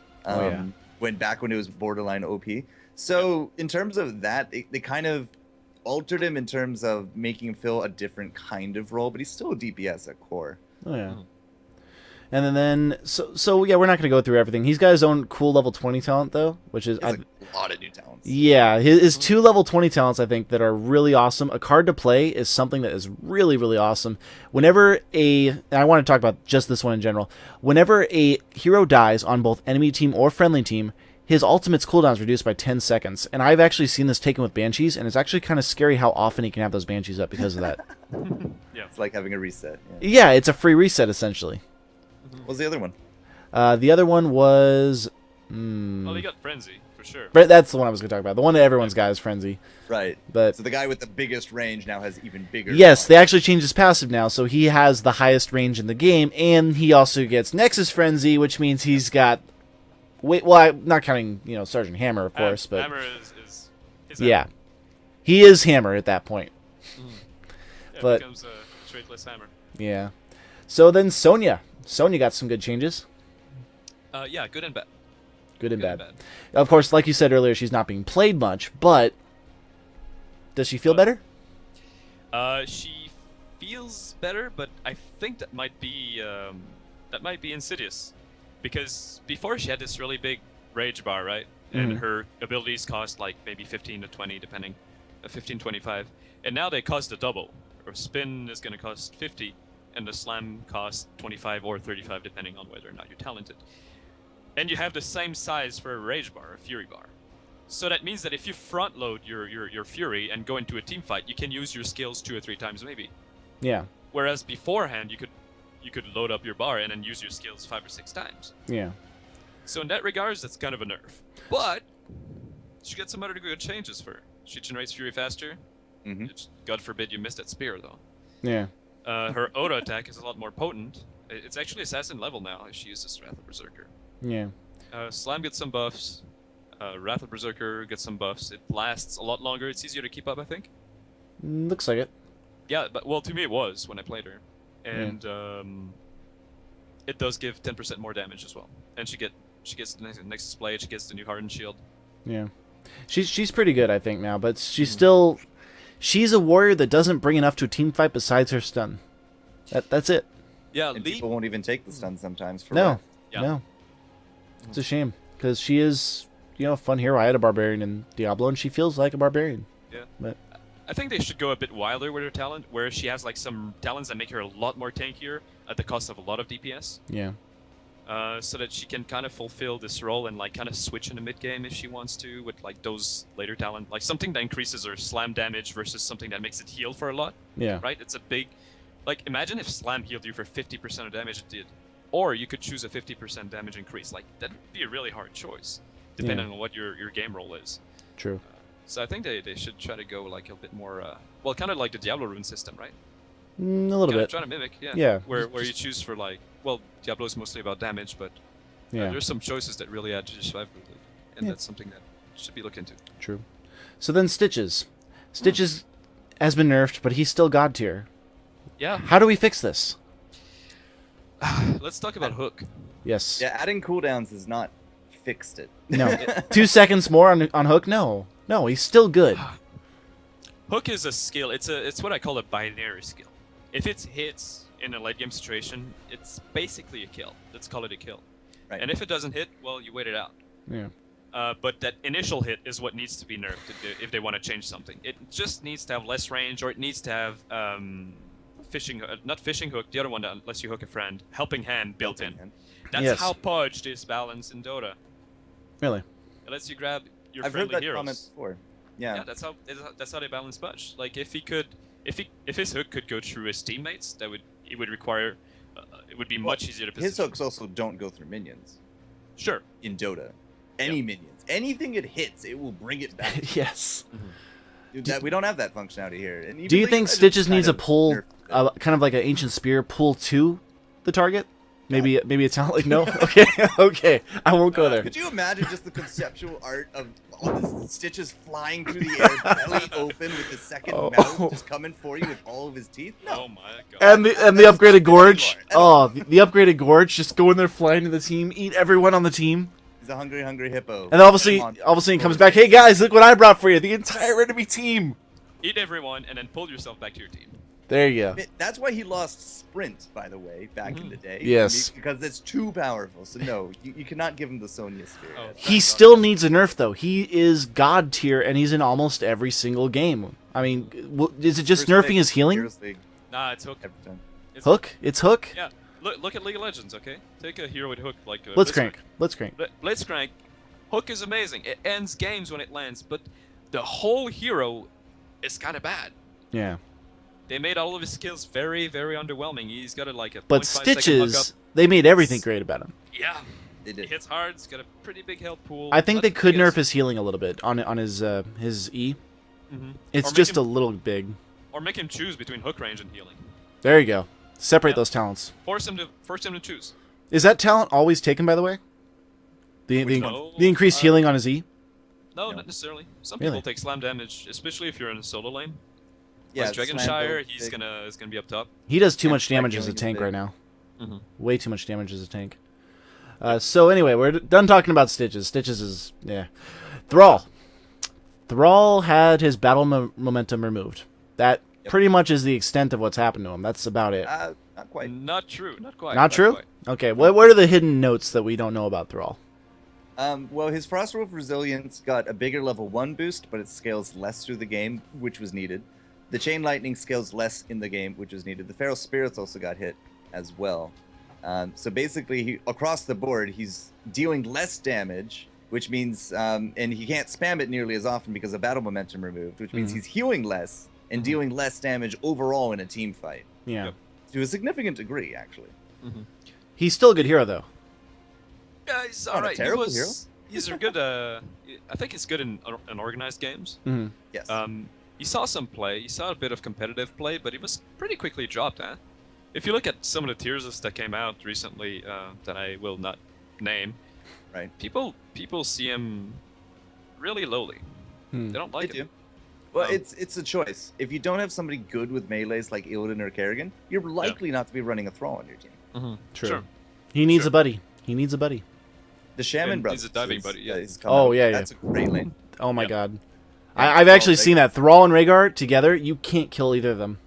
When it was borderline OP. So in terms of that, they kind of altered him in terms of making him fill a different kind of role, but he's still a DPS at core. Oh yeah. And then so yeah, we're not going to go through everything. He's got his own cool level 20 talent though, which is a lot of new talents. Yeah, his 2 level 20 talents I think that are really awesome. A card to play is something that is really really awesome. Whenever and I want to talk about just this one in general. Whenever a hero dies on both enemy team or friendly team, his ultimate's cooldown is reduced by 10 seconds. And I've actually seen this taken with Banshees, and it's actually kind of scary how often he can have those Banshees up because of that. It's like having a reset. Yeah, it's a free reset essentially. What was the other one? The other one was... Well, he got Frenzy, for sure. That's the one I was going to talk about. The one that everyone's got is Frenzy. Right. But so the guy with the biggest range now has even bigger... Yes, they actually changed his passive now, so he has the highest range in the game, and he also gets Nexus Frenzy, which means he's got... well, I'm not counting, Sergeant Hammer, of course, but... Hammer is yeah. Hammer. He is Hammer at that point. Yeah, but it becomes a straightless Hammer. Yeah. So then Sonya. Sonya got some good changes. Yeah, good and bad. Good and bad. Of course, like you said earlier, she's not being played much, but does she feel better? She feels better, but I think that might be insidious, because before she had this really big rage bar, right? And her abilities cost like maybe 15 to 20, depending, 15, 25, and now they cost the double. Her spin is going to cost 50. And the slam costs 25 or 35, depending on whether or not you're talented. And you have the same size for a rage bar, a fury bar. So that means that if you front load your fury and go into a team fight, you can use your skills 2 or 3 times maybe. Yeah. Whereas beforehand, you could load up your bar and then use your skills 5 or 6 times. Yeah. So in that regards, that's kind of a nerf. But she gets some other good changes for her. She generates fury faster. God forbid you miss that spear though. Yeah. Her auto attack is a lot more potent. It's actually assassin level now if she uses Wrath of Berserker. Yeah. Slam gets some buffs. Wrath of Berserker gets some buffs. It lasts a lot longer. It's easier to keep up, I think. Looks like it. Yeah, but well, to me it was when I played her, and it does give 10% more damage as well. And she gets the Nexus Blade. She gets the new Hardened Shield. Yeah. She's pretty good, I think, now, but she's still... She's a warrior that doesn't bring enough to a team fight besides her stun. That's it. Yeah, and people won't even take the stun sometimes. For no. It's a shame, because she is, a fun hero. I had a barbarian in Diablo, and she feels like a barbarian. Yeah. But I think they should go a bit wilder with her talent, where she has like some talents that make her a lot more tankier at the cost of a lot of DPS. Yeah. So that she can kind of fulfill this role and like kind of switch in the mid game if she wants to with like those later talent, like something that increases her slam damage versus something that makes it heal for a lot. Yeah. Right? It's a big, like imagine if slam healed you for 50% of damage it did, or you could choose a 50% damage increase. Like that would be a really hard choice, depending on what your game role is. True. So I think they should try to go like a bit more, well, kind of like the Diablo rune system, right? A little bit. Trying to mimic, yeah. Yeah. Where you choose for like, well, Diablo's mostly about damage, but Yeah. there's some choices that really add to your survivability, and Yeah. that's something that should be looked into. True. So then Stitches. Stitches has been nerfed, but he's still god tier. Yeah. How do we fix this? Let's talk about Hook. Yes. Yeah, adding cooldowns has not fixed it. No. 2 seconds more on Hook? No. No, he's still good. Hook is a skill. It's what I call a binary skill. If it hits in a late game situation, it's basically a kill. Let's call it a kill. Right. And if it doesn't hit, well, you wait it out. Yeah. But that initial hit is what needs to be nerfed if they want to change something. It just needs to have less range, or it needs to have not fishing hook, the other one that lets you hook a friend, helping hand built in. That's Yes. how Pudged is balanced in Dota. Really? It lets you grab your I've heard friendly that heroes. comment before. Yeah. Yeah, that's how they balance Pudge. Like if his hook could go through his teammates, it would require it would be much easier to position. His hooks also don't go through minions Sure. in Dota. Any minions, anything it hits, it will bring it back. Yes. That we don't have that functionality here. And even Do you League think of Legends Stitches kind needs a of pull, nerfed it. kind of like an Ancient Spear, pull to the target? Maybe it's not like no. Okay, okay, I won't go there. Could you imagine just the conceptual art of all the Stitches flying through the air, belly open, with the second mouth just coming for you with all of his teeth? No. Oh my god. And the That's upgraded not gorge. good anymore. Oh, the upgraded gorge, just go in there, fly into the team, eat everyone on the team, He's a hungry, hungry hippo. and then all of a sudden he comes back. Hey guys, look what I brought for you! The entire enemy team. Eat everyone and then pull yourself back to your team. There you go. That's why he lost Sprint, by the way, back in the day. Yes. Because it's too powerful. So no, you cannot give him the Sonya Sphere. Oh. He still needs a nerf though. He is god tier, and he's in almost every single game. I mean, is it just First nerfing pick, his healing? Heroes League, Nah, it's Hook. every time. It's Hook? It's Hook. Yeah. Look at League of Legends, okay? Take a hero with Hook like Blitzcrank. Blitzcrank. Blitzcrank. Hook is amazing. It ends games when it lands, but the whole hero is kind of bad. Yeah. They made all of his skills very, very underwhelming. He's got like a But 0.5 second hook Stitches, up. they made everything great about him. Yeah. They He did. hits hard. He's got a pretty big health pool. I think they Not the could nerf biggest. his healing a little bit on his E. Mhm. It's Or make just a him- little big. Or make him choose between hook range and healing. There you go. Separate Yeah. those talents. Force him to choose. Is that talent always taken, by the way? The one? increased healing on his E? No, No. not necessarily. Some Really? people take slam damage, especially if you're in a solo lane. Yeah, Like slam Dragonshire, build, he's big. gonna be up top. He does too Yeah, much damage that as a healing is tank big. right now. Mm-hmm. Way too much damage as a tank. So anyway, we're done talking about Stitches. Stitches is, yeah. Thrall. Thrall had his battle momentum removed. That pretty much is the extent of what's happened to him. That's about it. Not quite. Not true. Not quite. Not true? quite. Okay, what are the hidden notes that we don't know about Thrall? Well, his Frostwolf Resilience got a bigger level 1 boost, but it scales less through the game, which was needed. The Chain Lightning scales less in the game, which was needed. The Feral Spirits also got hit as well. So basically, across the board, he's dealing less damage, which means, and he can't spam it nearly as often because of battle momentum removed, which means he's healing less and dealing less damage overall in a team fight. Yeah. Yep. To a significant degree, actually. He's still a good hero, though. Yeah, he's Not a alright. terrible hero. He's a good. I think he's good in organized games. Mhm. Yes. He saw some play. He saw a bit of competitive play, but he was pretty quickly dropped. Huh? If you look at some of the tiers lists that came out recently, that I will not name, Right. People see him really lowly. Hmm. They don't They like do. him. Well, it's a choice. If you don't have somebody good with melees like Illidan or Kerrigan, you're likely not to be running a Thrall on your team. Mm-hmm. True. Sure. He needs Sure. a buddy. He needs a buddy. The Shaman And Brothers. he's a diving is- buddy, yeah. is coming Oh, out. yeah, That's a great lane. Oh my Yep. god. Yeah, I've actually Thrall, seen that. Thrall and Rhaegar together, you can't kill either of them.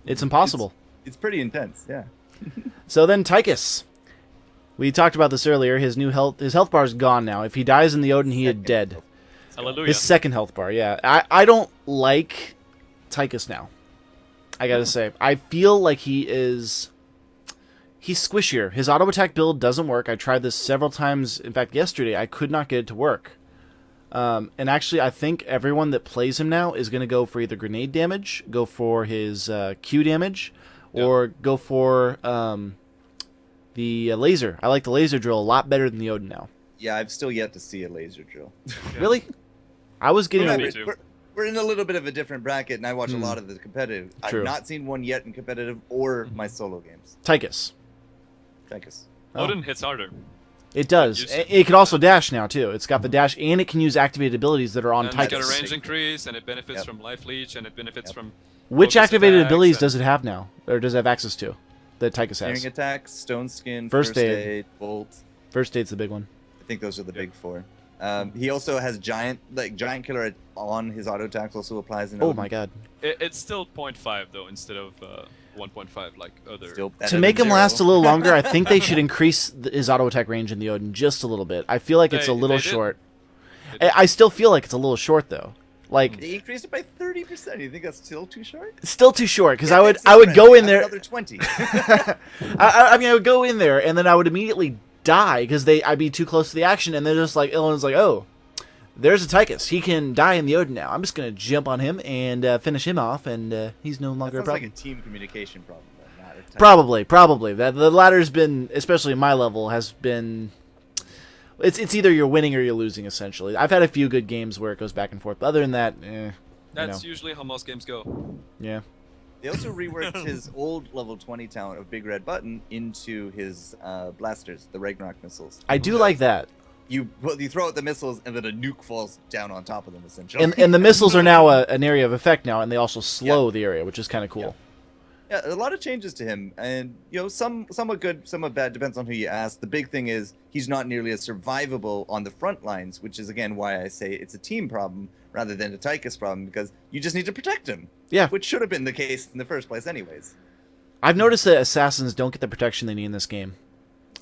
It's impossible. It's pretty intense, yeah. So then Tychus. We talked about this earlier. His health bar is gone now. If he dies in the Odin, he is Second dead. health. Hallelujah. His second health bar, yeah. I don't like Tychus now. I gotta say. I feel like he's squishier. His auto attack build doesn't work. I tried this several times. In fact, yesterday I could not get it to work. And actually, I think everyone that plays him now is going to go for either grenade damage, go for his Q damage, or go for the laser. I like the laser drill a lot better than the Odin now. Yeah, I've still yet to see a laser drill. Really? I was getting... Yeah, a- me too. we're in a little bit of a different bracket, and I watch a lot of the competitive. True. I've not seen one yet in competitive or my solo games. Tychus. Tychus. Odin hits harder. It does. It can also dash now, too. It's got the dash, and it can use activated abilities that are on And it's got Tychus. a range increase, and it benefits from Life Leech, and it benefits from... Which focus activated attacks, abilities and- does it have now? Or does it have access to? That Tychus has. Hearing attacks, stone skin, First first aid. aid, bolt. First aid's the big one. I think those are the big four. He also has giant killer on his auto attacks also applies in Oh Odin. my god. It's still 0.5, though, instead of 1.5 like other... Still better To than make him 0. last a little longer, I think they should increase his auto attack range in the Odin just a little bit. I feel like it's a little they did. short. I still feel like it's a little short though. Like They increased it by 30%. You think that's still too short? it's still too short because Yeah, I Nexus would go friends, in there. Another 20. I mean, I would go in there and then I would immediately die because I'd be too close to the action, and they're just like Ilon's like, oh, there's a Tychus. He can die in the Odin now. I'm just gonna jump on him and finish him off, and he's no That longer a sounds problem. like a team communication problem. Though, not a type. Probably. That the latter's been, especially my level, has been. It's either you're winning or you're losing. Essentially, I've had a few good games where it goes back and forth. But other than that, That's usually how most games go. yeah. They also reworked his old level 20 talent of Big Red Button into his blasters, the Ragnarok missiles. I do like that. You throw out the missiles, and then a nuke falls down on top of them, essentially. And the missiles are now an area of effect now, and they also slow the area, which is kind of cool. Yeah, a lot of changes to him, and some are good, some are bad, depends on who you ask. The big thing is he's not nearly as survivable on the front lines, which is again why I say it's a team problem rather than a Tychus problem, because you just need to protect him. Yeah. Which should have been the case in the first place, anyways. I've noticed that assassins don't get the protection they need in this game.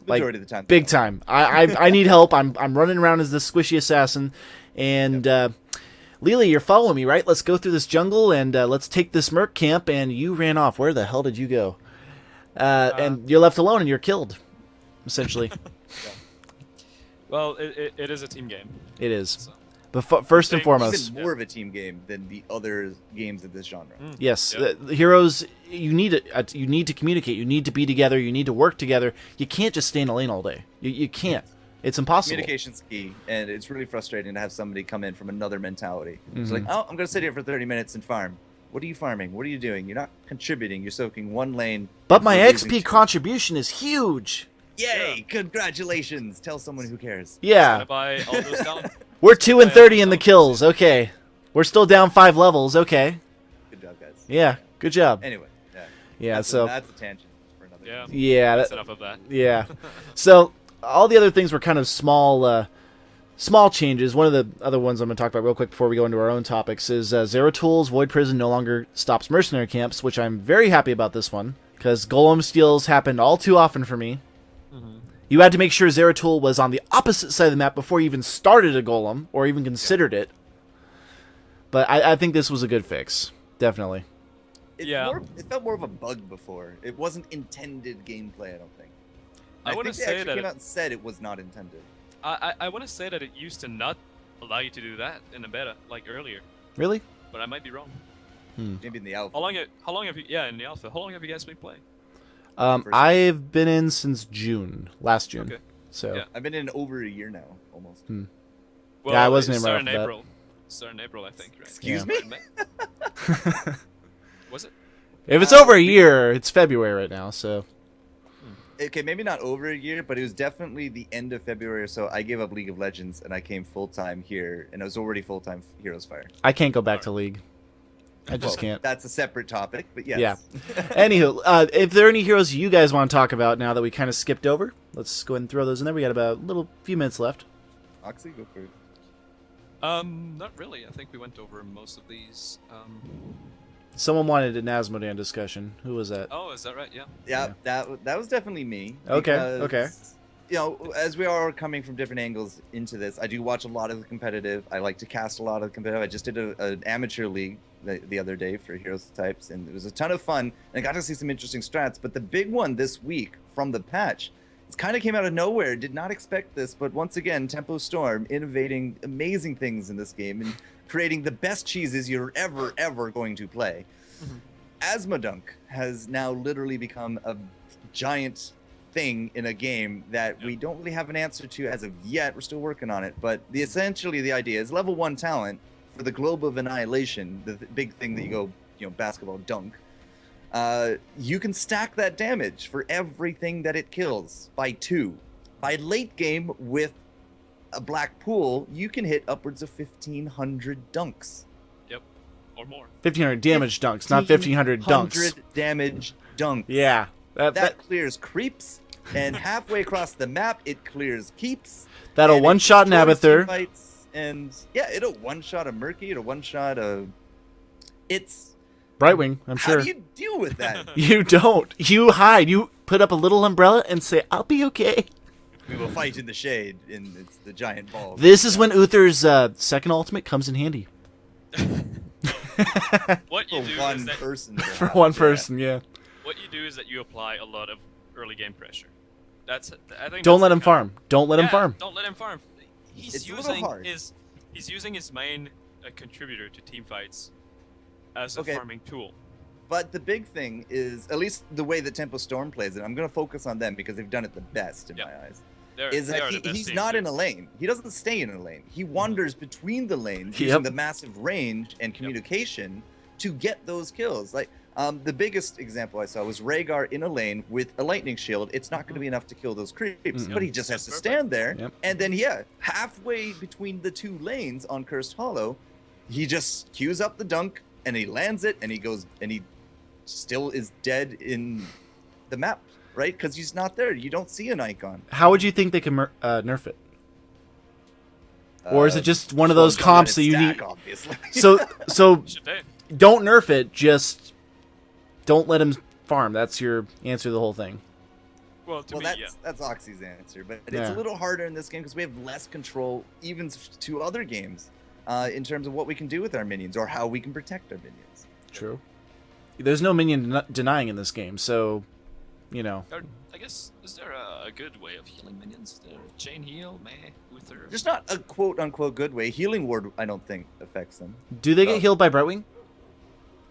Majority of the time. Big time. I need help. I'm running around as this squishy assassin, and Lily, you're following me, right? Let's go through this jungle and let's take this merc camp. And you ran off. Where the hell did you go? And you're left alone, and you're killed, essentially. Well, it is a team game. It is. So. But first and It's foremost, Even more of a team game than the other games of this genre. yes, Yeah. the heroes. You need to communicate. You need to be together. You need to work together. You can't just stay in a lane all day. You can't. It's impossible. Communication's key, and it's really frustrating to have somebody come in from another mentality. It's like, oh, I'm going to sit here for 30 minutes and farm. What are you farming? What are you doing? You're not contributing. You're soaking one lane. But my You're losing XP two. contribution is huge. Yay! Congratulations! Tell someone who cares. Yeah. Gonna buy all those down. We're 2 and 30 in the kills. Okay. We're still down 5 levels. Okay. Good job, guys. Yeah. Good job. Anyway, Yeah. that's So. that's a tangent for another. Yeah. game. Yeah. That's enough of that. Yeah. So all the other things were kind of small changes. One of the other ones I'm going to talk about real quick before we go into our own topics is Zero Tools Void Prison no longer stops mercenary camps, which I'm very happy about this one because golem steals happened all too often for me. You had to make sure Zeratul was on the opposite side of the map before you even started a golem or even considered it. But I think this was a good fix, definitely. It felt more of a bug before. It wasn't intended gameplay, I don't think. I want to think they say actually that came out and said it was not intended. I want to say that it used to not allow you to do that in the beta, like earlier, Really? but I might be wrong. Maybe in the alpha. How long have you? Yeah, in the alpha. How long have you guys been playing? I've been in since last June. Okay. So Yeah. I've been in over a year now, almost. Well, I wasn't it in started right in off the bat. April. Started in April, I think. Right? Excuse Yeah. me? Was it? if it's over a year, it's February right now. So Okay, maybe not over a year, but it was definitely the end of February or so. I gave up League of Legends and I came full-time here, and I was already full-time Heroes Fire. I can't go back to League. I just Well, can't. That's a separate topic, but yes. Yeah. Anywho, if there are any heroes you guys want to talk about now that we kind of skipped over, let's go ahead and throw those in there. We got about few minutes left. Oxy, go for it. Not really. I think we went over most of these. Someone wanted an Azmodan discussion. Who was that? Oh, is that right? Yeah. Yeah, that was definitely me. Okay, because, okay. You know, as we are coming from different angles into this, I do watch a lot of the competitive. I like to cast a lot of the competitive. I just did an amateur league the other day for Heroes Types, and it was a ton of fun. And I got to see some interesting strats. But the big one this week from the patch, it kind of came out of nowhere. Did not expect this, but once again, Tempo Storm innovating amazing things in this game and creating the best cheeses you're ever going to play. Azmodan has now literally become a giant thing in a game that we don't really have an answer to as of yet. We're still working on it, but essentially the idea is level 1 talent for the Globe of Annihilation, the big thing that you go, basketball dunk, you can stack that damage for everything that it kills by 2. By late game with a black pool, you can hit upwards of 1,500 dunks. Yep, or more. 1,500 damage dunks, not 1,500 dunks. 100 damage dunks. Yeah. That clears creeps, and halfway across the map, it clears keeps. That'll one-shot an Abathur. Fights, and yeah, it'll one-shot a Murky, it'll one-shot a... It's... Brightwing, I'm sure. How do you deal with that? You don't. You hide. You put up a little umbrella and say, I'll be okay. We will fight in the shade, and it's the giant ball. This is when Uther's second ultimate comes in handy. What you do For one is that person. For one person, yeah. what you do is that you apply a lot of early game pressure. I think. Don't let him farm. Don't let him farm. Don't let him farm. It's a little hard. He's using his main contributor to team fights as a Okay. farming tool. But the big thing is, at least the way that Tempo Storm plays it, I'm going to focus on them because they've done it the best in my eyes. Is They that are the best he's team, not too. in a lane. He doesn't stay in a lane. He wanders between the lanes using the massive range and communication to get those kills. Like the biggest example I saw was Rhaegar in a lane with a lightning shield. It's not going to be enough to kill those creeps, but he just has to stand there. And then halfway between the 2 lanes on Cursed Hollow, he just queues up the dunk and he lands it and he goes and he still is dead in the map. Right? Because he's not there. You don't see an icon. How would you think they can nerf it? Or is it just one of those comps that you need? Obviously. So Should they? don't nerf it. Just don't let him farm. That's your answer to the whole thing. Well, to me, that's Oxy's answer, but it's a little harder in this game because we have less control, even to other games, in terms of what we can do with our minions or how we can protect our minions. True. There's no minion denying in this game, so. I guess, is there a good way of healing minions? Is there a chain heal, meh, Uther? There's not a quote-unquote good way. Healing Ward, I don't think, affects them. Do they get healed by Brightwing?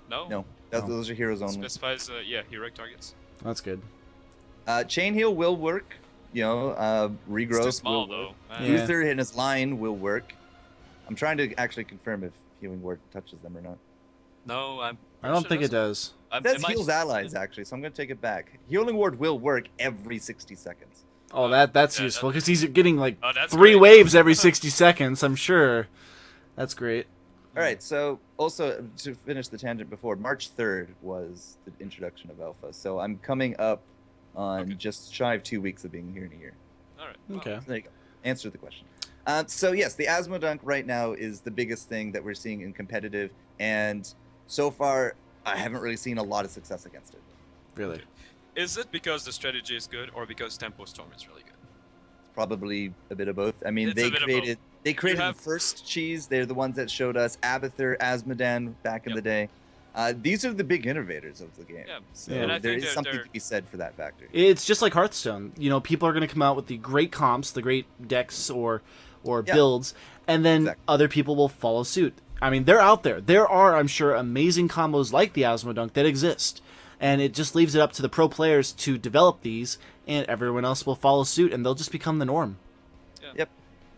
No. No. Those are heroes only. Specifies, heroic targets. That's good. Chain heal will work. Regrowth It's too small, will work. though. Yeah. Uther in his line will work. I'm trying to actually confirm if Healing Ward touches them or not. No, I don't think it does. It says heals allies, actually, so I'm going to take it back. Healing Ward will work every 60 seconds. Oh, that's useful, because he's getting, like, 3 great. waves every 60 seconds, I'm sure. That's great. All right, so also, to finish the tangent before, March 3rd was the introduction of Alpha, so I'm coming up on just shy of 2 weeks of being here in a year. All right. Okay. So there you go. Answer the question. So yes, the Azmodan right now is the biggest thing that we're seeing in competitive, and so far, I haven't really seen a lot of success against it. Really? Is it because the strategy is good or because Tempo Storm is really good? Probably a bit of both. I mean, It's a bit of both. they created the first cheese. They're the ones that showed us Abathur, Azmodan back in the day. These are the big innovators of the game. Yeah. So And I there think is something to be said for that factor. It's just like Hearthstone. People are going to come out with the great comps, the great decks or builds, and then other people will follow suit. I mean, they're out there. There are, I'm sure, amazing combos like the Azmodan that exist. And it just leaves it up to the pro players to develop these, and everyone else will follow suit, and they'll just become the norm. Yeah. Yep.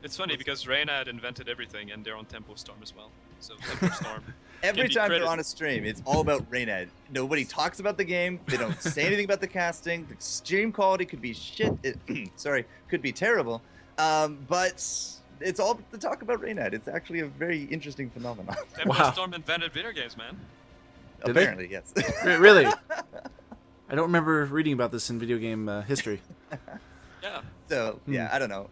It's funny because Reyna had invented everything, and they're on Tempo Storm as well. So Tempo Storm. Every time they're on a stream, it's all about Reynad. Nobody talks about the game. They don't say anything about the casting. The stream quality could be shit. Could be terrible. But it's all to talk about Reynad. It's actually a very interesting phenomenon. Tempo Storm invented video games, man. Did they? Apparently, yes. Really? I don't remember reading about this in video game history. Yeah. So, yeah, I don't know.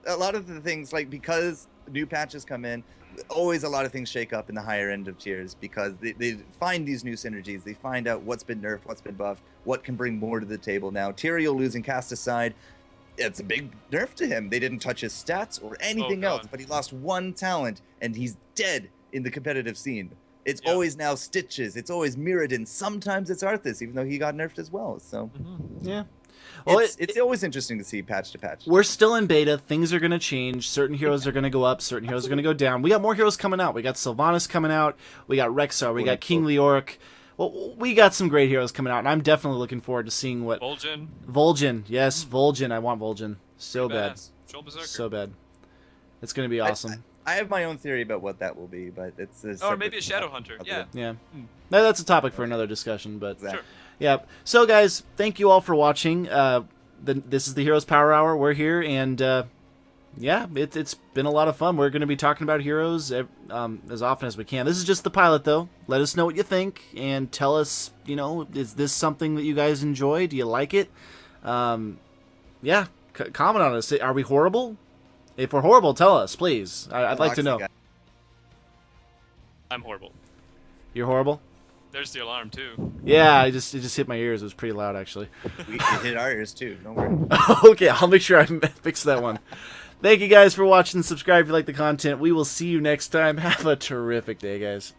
A lot of the things, like, because new patches come in, always a lot of things shake up in the higher end of tiers because they find these new synergies. They find out what's been nerfed, what's been buffed, what can bring more to the table now. Tyrael losing Cast Aside, it's a big nerf to him. They didn't touch his stats or anything else, but he lost one talent, and he's dead in the competitive scene. It's always now Stitches. It's always Mirrodin. Sometimes it's Arthas, even though he got nerfed as well. So, yeah. Well, it's always interesting to see patch to patch. We're still in beta. Things are going to change. Certain heroes are going to go up. Certain heroes are going to go down. We got more heroes coming out. We got Sylvanas coming out. We got Rexar. We got King Leoric. Well, we got some great heroes coming out, and I'm definitely looking forward to seeing what... Vol'jin. Yes, Vol'jin. I want Vol'jin. So bad. So bad. It's going to be awesome. I have my own theory about what that will be, but it's Or maybe a Shadow Hunter. Okay. Yeah. Yeah. No, that's a topic for another discussion, but Exactly. Sure. yeah. So, guys, thank you all for watching. This is the Heroes Power Hour. We're here, and yeah, it's been a lot of fun. We're going to be talking about Heroes as often as we can. This is just the pilot, though. Let us know what you think, and tell us, is this something that you guys enjoy? Do you like it? Yeah, comment on us. Are we horrible? If we're horrible, tell us, please. I'd like to know. I'm horrible. You're horrible? There's the alarm too. Yeah, it just hit my ears. It was pretty loud, actually. It hit our ears too. Don't worry. Okay, I'll make sure I fix that one. Thank you guys for watching. Subscribe if you like the content. We will see you next time. Have a terrific day, guys.